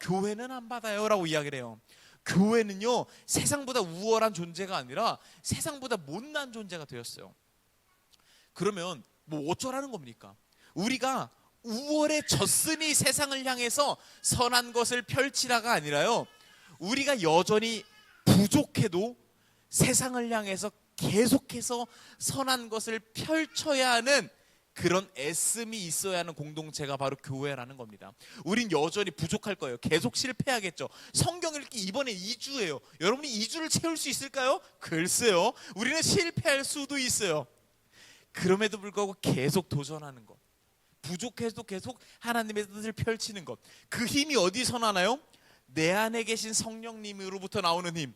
B: 교회는 안 받아요 라고 이야기를 해요. 교회는요, 세상보다 우월한 존재가 아니라 세상보다 못난 존재가 되었어요. 그러면 뭐 어쩌라는 겁니까? 우리가 우월해졌으니 세상을 향해서 선한 것을 펼치라가 아니라요, 우리가 여전히 부족해도 세상을 향해서 계속해서 선한 것을 펼쳐야 하는 그런 애씀이 있어야 하는 공동체가 바로 교회라는 겁니다. 우린 여전히 부족할 거예요. 계속 실패하겠죠. 성경 읽기 이번에 2주예요. 여러분이 2주를 채울 수 있을까요? 글쎄요. 우리는 실패할 수도 있어요. 그럼에도 불구하고 계속 도전하는 것, 부족해도 계속 하나님의 뜻을 펼치는 것, 그 힘이 어디서 나나요? 내 안에 계신 성령님으로부터 나오는 힘,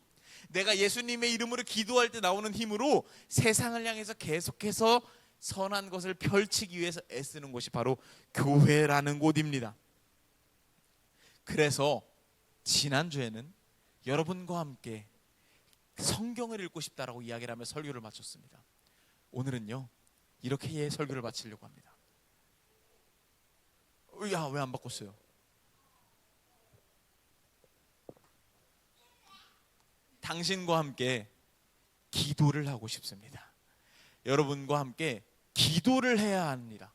B: 내가 예수님의 이름으로 기도할 때 나오는 힘으로 세상을 향해서 계속해서 선한 것을 펼치기 위해서 애쓰는 곳이 바로 교회라는 곳입니다. 그래서 지난주에는 여러분과 함께 성경을 읽고 싶다라고 이야기를 하며 설교를 마쳤습니다. 오늘은요, 이렇게 설교를 마치려고 합니다. 야, 왜 안 바꿨어요? 당신과 함께 기도를 하고 싶습니다. 여러분과 함께 기도를 해야 합니다.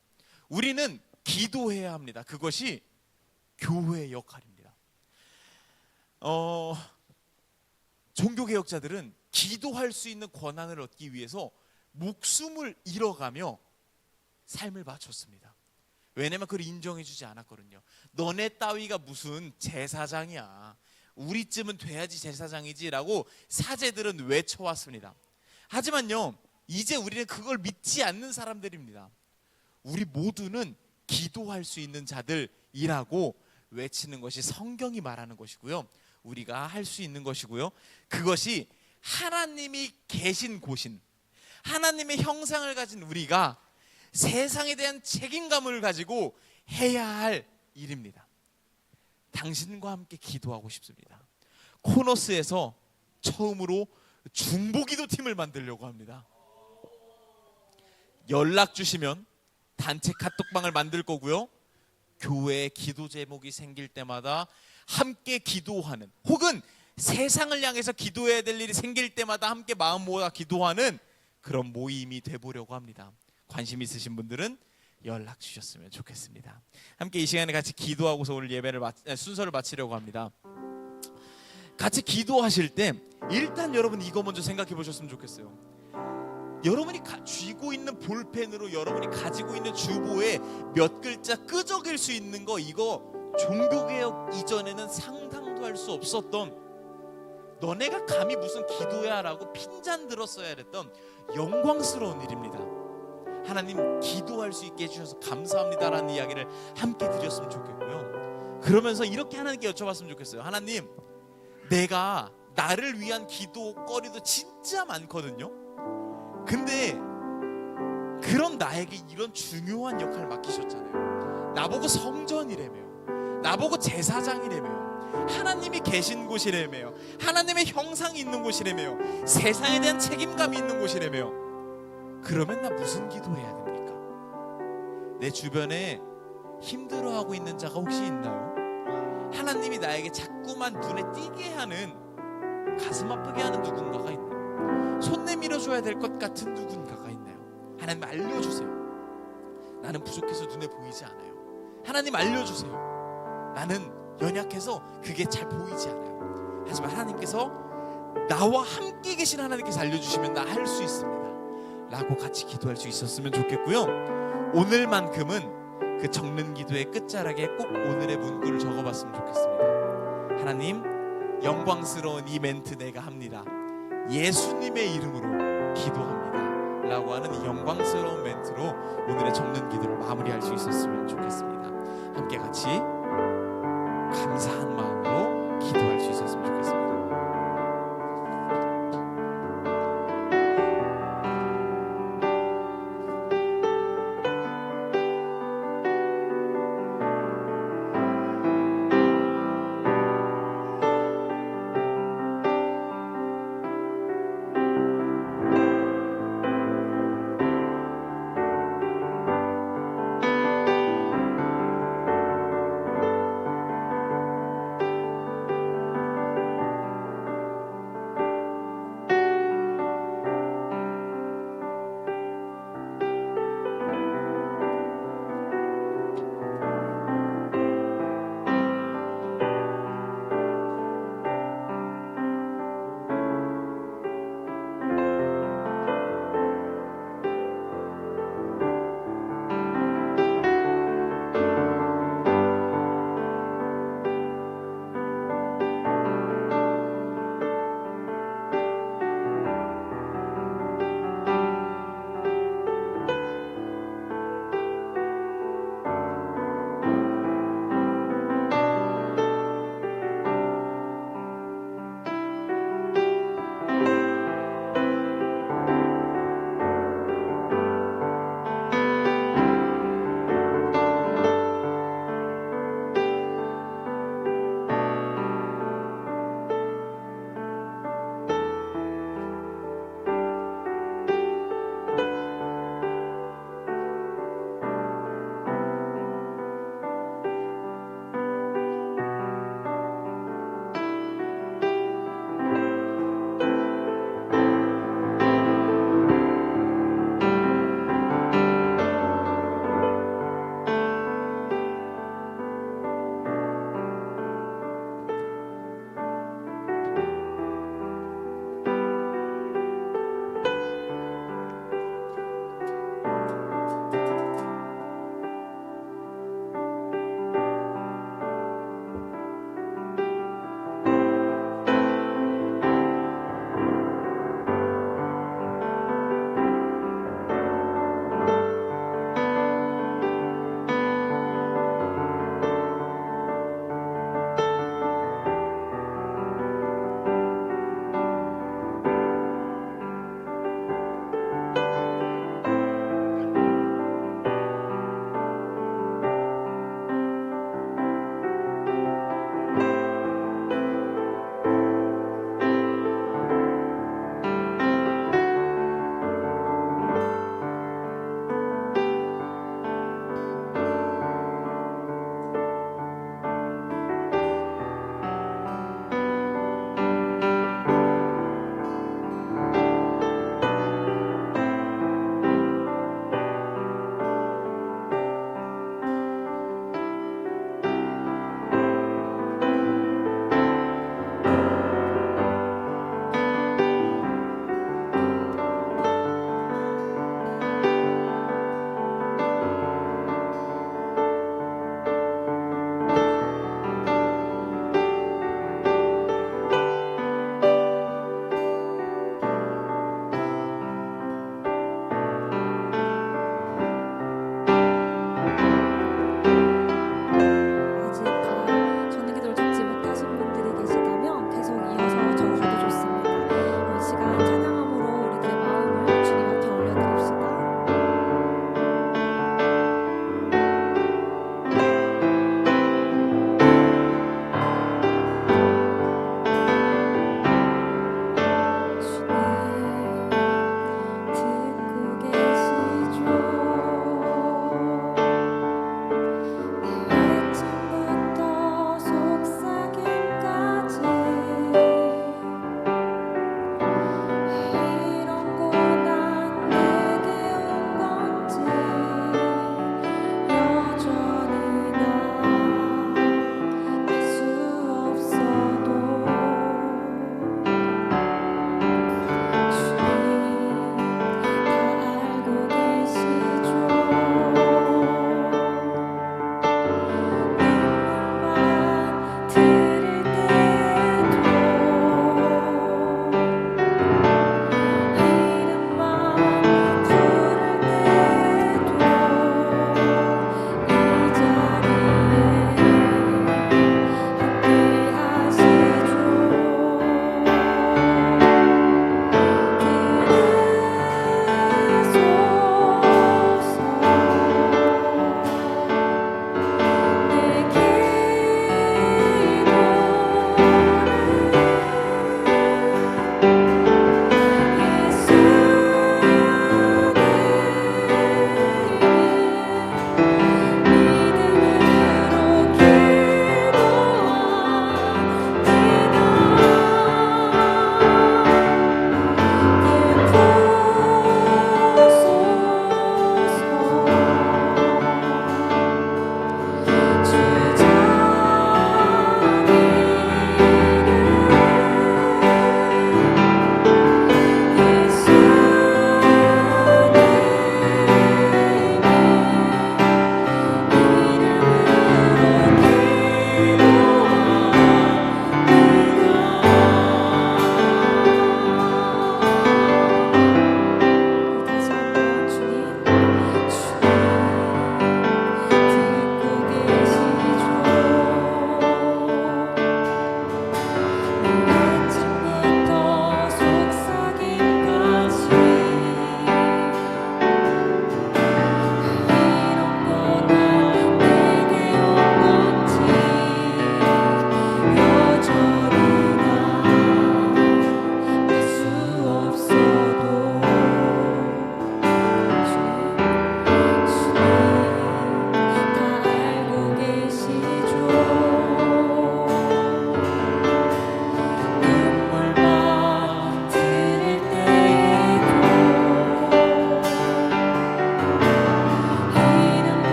B: 우리는 기도해야 합니다. 그것이 교회의 역할입니다. 종교개혁자들은 기도할 수 있는 권한을 얻기 위해서 목숨을 잃어가며 삶을 바쳤습니다. 왜냐면 그걸 인정해주지 않았거든요. 너네 따위가 무슨 제사장이야, 우리쯤은 돼야지 제사장이지 라고 사제들은 외쳐왔습니다. 하지만요, 이제 우리는 그걸 믿지 않는 사람들입니다. 우리 모두는 기도할 수 있는 자들이라고 외치는 것이 성경이 말하는 것이고요, 우리가 할 수 있는 것이고요, 그것이 하나님이 계신 곳인, 하나님의 형상을 가진 우리가 세상에 대한 책임감을 가지고 해야 할 일입니다. 당신과 함께 기도하고 싶습니다. 코너스에서 처음으로 중보기도 팀을 만들려고 합니다. 연락 주시면 단체 카톡방을 만들 거고요, 교회에 기도 제목이 생길 때마다 함께 기도하는, 혹은 세상을 향해서 기도해야 될 일이 생길 때마다 함께 마음 모아 기도하는 그런 모임이 돼보려고 합니다. 관심 있으신 분들은 연락 주셨으면 좋겠습니다. 함께 이 시간에 같이 기도하고서 오늘 예배를 순서를 마치려고 합니다. 같이 기도하실 때 일단 여러분 이거 먼저 생각해 보셨으면 좋겠어요. 여러분이 쥐고 있는 볼펜으로 여러분이 가지고 있는 주보에 몇 글자 끄적일 수 있는 거, 이거 종교개혁 이전에는 상상도 할 수 없었던, 너네가 감히 무슨 기도야 라고 핀잔 들었어야 했던 영광스러운 일입니다. 하나님, 기도할 수 있게 해주셔서 감사합니다라는 이야기를 함께 드렸으면 좋겠고요, 그러면서 이렇게 하나님께 여쭤봤으면 좋겠어요. 하나님, 내가 나를 위한 기도거리도 진짜 많거든요. 근데 그런 나에게 이런 중요한 역할을 맡기셨잖아요. 나보고 성전이라며, 나보고 제사장이라며, 하나님이 계신 곳이라며, 하나님의 형상이 있는 곳이라며, 세상에 대한 책임감이 있는 곳이라며, 그러면 나 무슨 기도해야 됩니까? 내 주변에 힘들어하고 있는 자가 혹시 있나요? 하나님이 나에게 자꾸만 눈에 띄게 하는, 가슴 아프게 하는 누군가가 있나요? 손 내밀어줘야 될 것 같은 누군가가 있나요? 하나님 알려주세요. 나는 부족해서 눈에 보이지 않아요. 하나님 알려주세요. 나는 연약해서 그게 잘 보이지 않아요. 하지만 하나님께서, 나와 함께 계신 하나님께서 알려주시면 나 할 수 있습니다 라고 같이 기도할 수 있었으면 좋겠고요, 오늘만큼은 그 적는 기도의 끝자락에 꼭 오늘의 문구를 적어봤으면 좋겠습니다. 하나님, 영광스러운 이 멘트 내가 합니다. 예수님의 이름으로 기도합니다 라고 하는 이 영광스러운 멘트로 오늘의 적는 기도를 마무리할 수 있었으면 좋겠습니다. 함께 같이 감사한 마음으로 기도할 수 있었으면 좋겠습니다.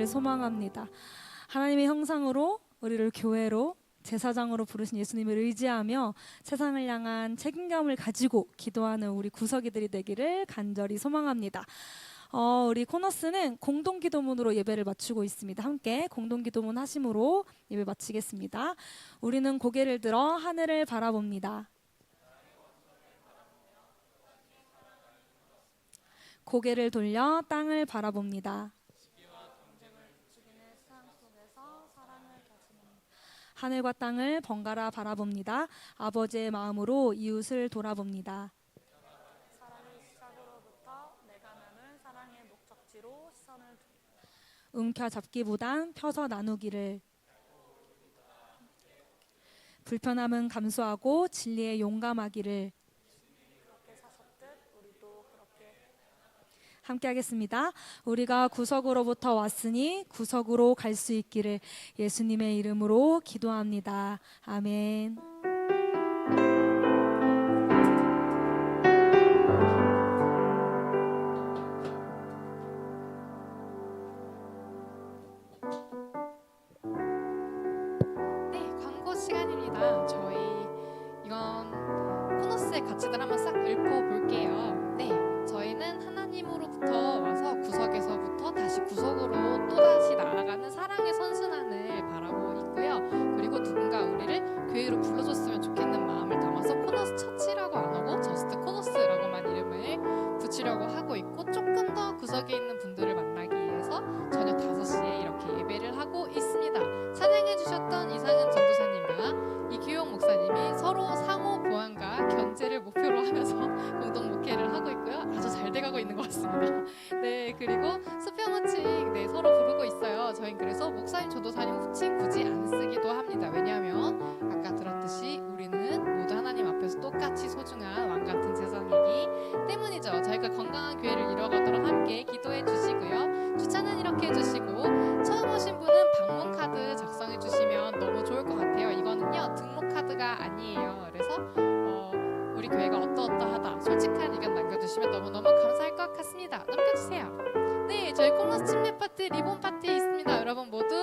A: 되기를 소망합니다. 하나님의 형상으로 우리를 교회로 제사장으로 부르신 예수님을 의지하며 세상을 향한 책임감을 가지고 기도하는 우리 구석이들이 되기를 간절히 소망합니다. 우리 코너스는 공동기도문으로 예배를 마치고 있습니다. 함께 공동기도문 하심으로 예배 마치겠습니다. 우리는 고개를 들어 하늘을 바라봅니다. 고개를 돌려 땅을 바라봅니다. 하늘과 땅을 번갈아 바라봅니다. 아버지의 마음으로 이웃을 돌아봅니다. 사랑의 시작으로부터 내가 나눌 사랑의 목적지로 시선을 움켜잡기보단 펴서 나누기를. 불편함은 감수하고 진리에 용감하기를. 함께 하겠습니다. 우리가 구석으로부터 왔으니 구석으로 갈 수 있기를 예수님의 이름으로 기도합니다. 아멘.
C: 네, 광고 시간입니다. 저희 이건 코너스의 가치들 한번 싹 읊고 볼게요. 네, 저희는 하나님으로부터 와서 구석에서부터 다시 구석으로 또다시 나아가는 사랑의 선순환을 바라고 있고요. 그리고 누군가 우리를 교회로 불러줬으면 좋겠는 마음을 담아서 코너스 처치라고 안 하고 저스트 코너스라고만 이름을 붙이려고 하고 있고, 조금 더 구석에 있는 분들을 만나기 위해서 저녁 5시에 이렇게 예배를 하고 있습니다. 찬양해 주셨던 이상은 전도사님과 이규용 목사님이 서로 상호 보완과 견제를 목표로 하면서 공동 목회를 하고 있고요. 아주 잘 돼가고 있는 것 같습니다. 네, 그리고 수평 호칭 서로 부르고 있어요. 저희는 그래서 목사님, 전도사님 호칭 굳이 안 쓰기도 합니다. 왜냐하면 아까 들었듯이 우리는 모두 하나님 앞에서 똑같이 소중한 왕 같은 재성이기 때문이죠. 저희가 건강한 교회를 이뤄가도록 함께 기도해 주시고요. 추천은 이렇게 해주시고, 처음 오신 분은 방문 카드 작성해 주시면 너무 좋을 것 같아요. 이거는요, 등록 카드가 아니에요. 그래서 우리 교회가 어떠어떠하다 솔직한 의견 남겨주시면 너무너무 감사할 것 같습니다. 남겨주세요. 네, 저희 코너스 침례 파티, 리본 파티 있습니다. 여러분 모두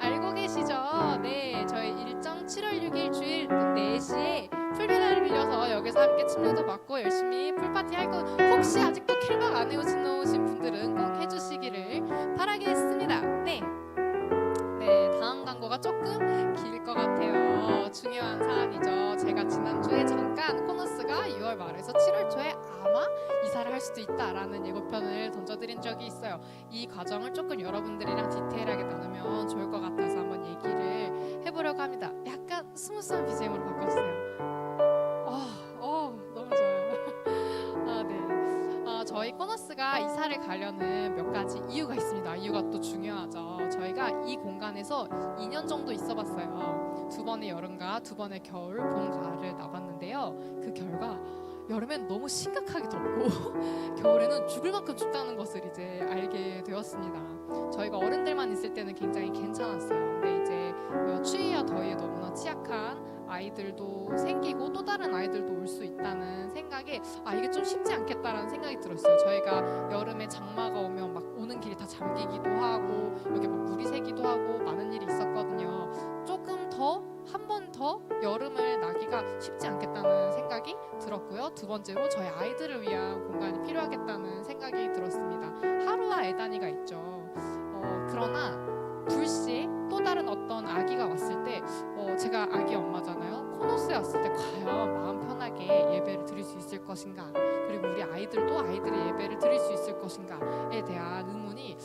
C: 알고 계시죠? 네, 저희 일정 7월 6일 주일 4시에 풀빌라를 빌려서 여기서 함께 침례도 받고 열심히 풀파티 할 거, 혹시 아직도 킬박 안 해오신 분들은 꼭 해주시기를 바라겠습니다. 네, 다음 광고가 조금 길 것 같아요. 중요한 사안이죠. 제가 지난주에 잠깐 코너스가 6월 말에서 7월 초에 아마 이사를 할 수도 있다라는 예고편을 던져드린 적이 있어요. 이 과정을 조금 여러분들이랑 디테일하게 나누면 좋을 것 같아서 한번 얘기를 해보려고 합니다. 약간 스무스한 BGM으로 바꿔주세요. 너무 좋아요. 네. 저희 코너스가 이사를 가려는 몇 가지 이유가 있습니다. 이유가 또 중요하죠. 저희가 이 공간에서 2년 정도 있어봤어요. 2번의 여름과 2번의 겨울, 봄, 가을을 나봤는데요. 그 결과 여름엔 너무 심각하게 덥고 겨울에는 죽을 만큼 춥다는 것을 이제 알게 되었습니다. 저희가 어른들만 있을 때는 굉장히 괜찮았어요. 근데 이제 추위와 더위에 너무나 취약한 아이들도 생기고 또 다른 아이들도 올 수 있다는 생각에 이게 좀 쉽지 않겠다라는 생각이 들었어요. 저희가 여름에 장마가 오면 막 오는 길이 다 잠기기도 하고 여기 막 물이 새기도 하고 많은 일이 있었거든요. 조금 더 한 번 더 여름을 나기가 쉽지 않겠다는 생각이 들었고요. 두 번째로 저희 아이들을 위한 공간이 필요하겠다는 생각이 들었습니다. 하루와 애단위가 있죠. 그러나 불시에 또 다른 어떤 아기가 왔을 때 제가 아기 엄마잖아요. 코너스에 왔을 때 과연 마음 편하게 예배를 드릴 수 있을 것인가, 그리고 우리 아이들도 아이들의 예배를 드릴 수 있을 것인가에 대한 의문이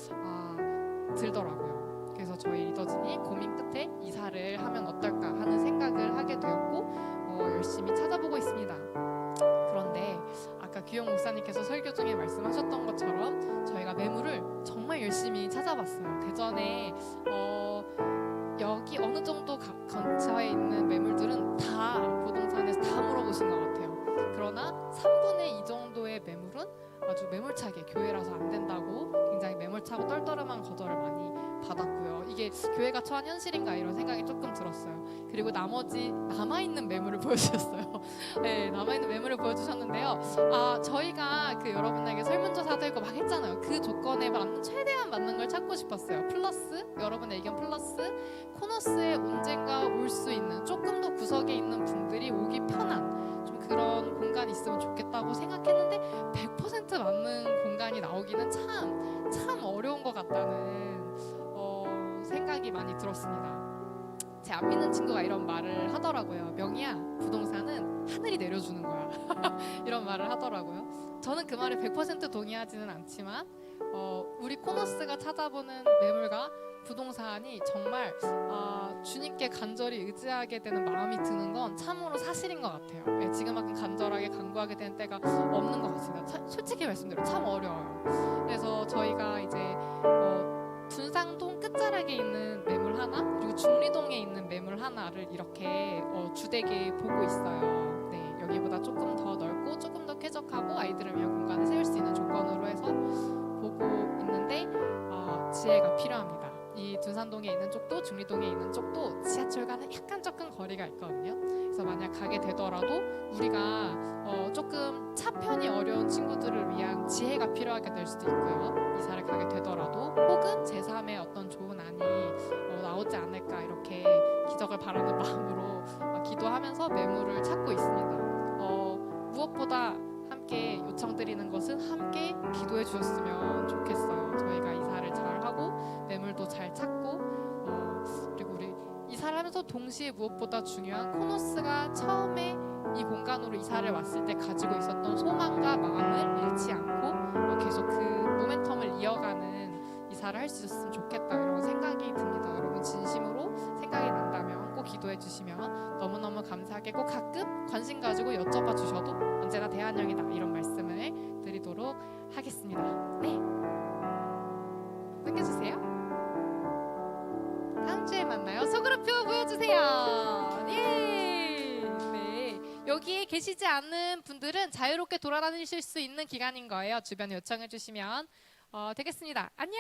C: 들더라고요. 그래서 저희 리더진이 고민 끝에 이사를 하면 어떨까 하는 생각을 하게 되었고 열심히 찾아보고 있습니다. 그런데 아까 규영 목사님께서 설교 중에 말씀하셨던 것처럼 저희가 매물을 정말 열심히 찾아봤어요. 대전에 여기 어느 정도 근처에 있는 매물들은 다 부동산에서 다 물어보신 것 같아요. 그러나 3분의 2 정도의 매물은 아주 매몰차게 교회라서 안 된다고 굉장히 매몰차고 떨떠름한 거절을 많이 받았고요. 이게 교회가 처한 현실인가 이런 생각이 조금 들었어요. 그리고 나머지 남아있는 매물을 보여주셨어요. 네, 남아있는 매물을 보여주셨는데요. 저희가 그 여러분에게 설문조사도 했고 막 했잖아요. 그 조건에 맞는 최대한 맞는 걸 찾고 싶었어요. 플러스 여러분의 의견 플러스 코너스에 언젠가 올 수 있는 조금 더 구석에 있는 분들이 오기 편한 좀 그런 공간이 있으면 좋겠다고 생각했는데 100% 맞는 공간이 나오기는 참 어려운 것 같다는 생각이 많이 들었습니다. 제 안 믿는 친구가 이런 말을 하더라고요. 명희야, 부동산은 하늘이 내려주는 거야. 이런 말을 하더라고요. 저는 그 말에 100% 동의하지는 않지만 우리 코너스가 찾아보는 매물과 부동산이 정말 주님께 간절히 의지하게 되는 마음이 드는 건 참으로 사실인 것 같아요. 예, 지금만큼 간절하게 간구하게 되는 때가 없는 것 같습니다. 솔직히 말씀드려요. 참 어려워요. 그래서 저희가 이제 둔상동 끝자락에 있는 매물 하나 그리고 중리동에 있는 매물 하나를 이렇게 주되게 보고 있어요. 네, 여기보다 조금 더 넓고 조금 더 쾌적하고 아이들을 위한 공간을 세울 수 있는 조건으로 해서 보고 있는데 지혜가 필요합니다. 이 둔산동에 있는 쪽도 중리동에 있는 쪽도 지하철과는 약간 조금 거리가 있거든요. 그래서 만약 가게 되더라도 우리가 조금 차편이 어려운 친구들을 위한 지혜가 필요하게 될 수도 있고요. 이사를 가게 되더라도 혹은 제3의 어떤 좋은 안이 나오지 않을까 이렇게 기적을 바라는 마음으로 기도하면서 매물을 찾고 있습니다. 무엇보다 함께 요청드리는 것은 함께 기도해 주셨으면 좋겠어요. 저희가 이사를 잘하고 매물도 잘 찾고 그리고 우리 이사를 하면서 동시에 무엇보다 중요한 코너스가 처음에 이 공간으로 이사를 왔을 때 가지고 있었던 소망과 마음을 잃지 않고 계속 그 모멘텀을 이어가는 이사를 할 수 있었으면 좋겠다 이런 생각이 듭니다. 여러분 진심으로 생각이 난다면 꼭 기도해 주시면 너무너무 감사하게 꼭 가끔 관심 가지고 여쭤봐 주셔도 언제나 대한영이다 이런 말씀을 드리도록 하겠습니다. 네, 넘겨주세요. 다음 주에 만나요. 소그룹표 보여주세요. 예. 네. 여기에 계시지 않는 분들은 자유롭게 돌아다니실 수 있는 기간인 거예요. 주변에 요청해 주시면 되겠습니다. 안녕.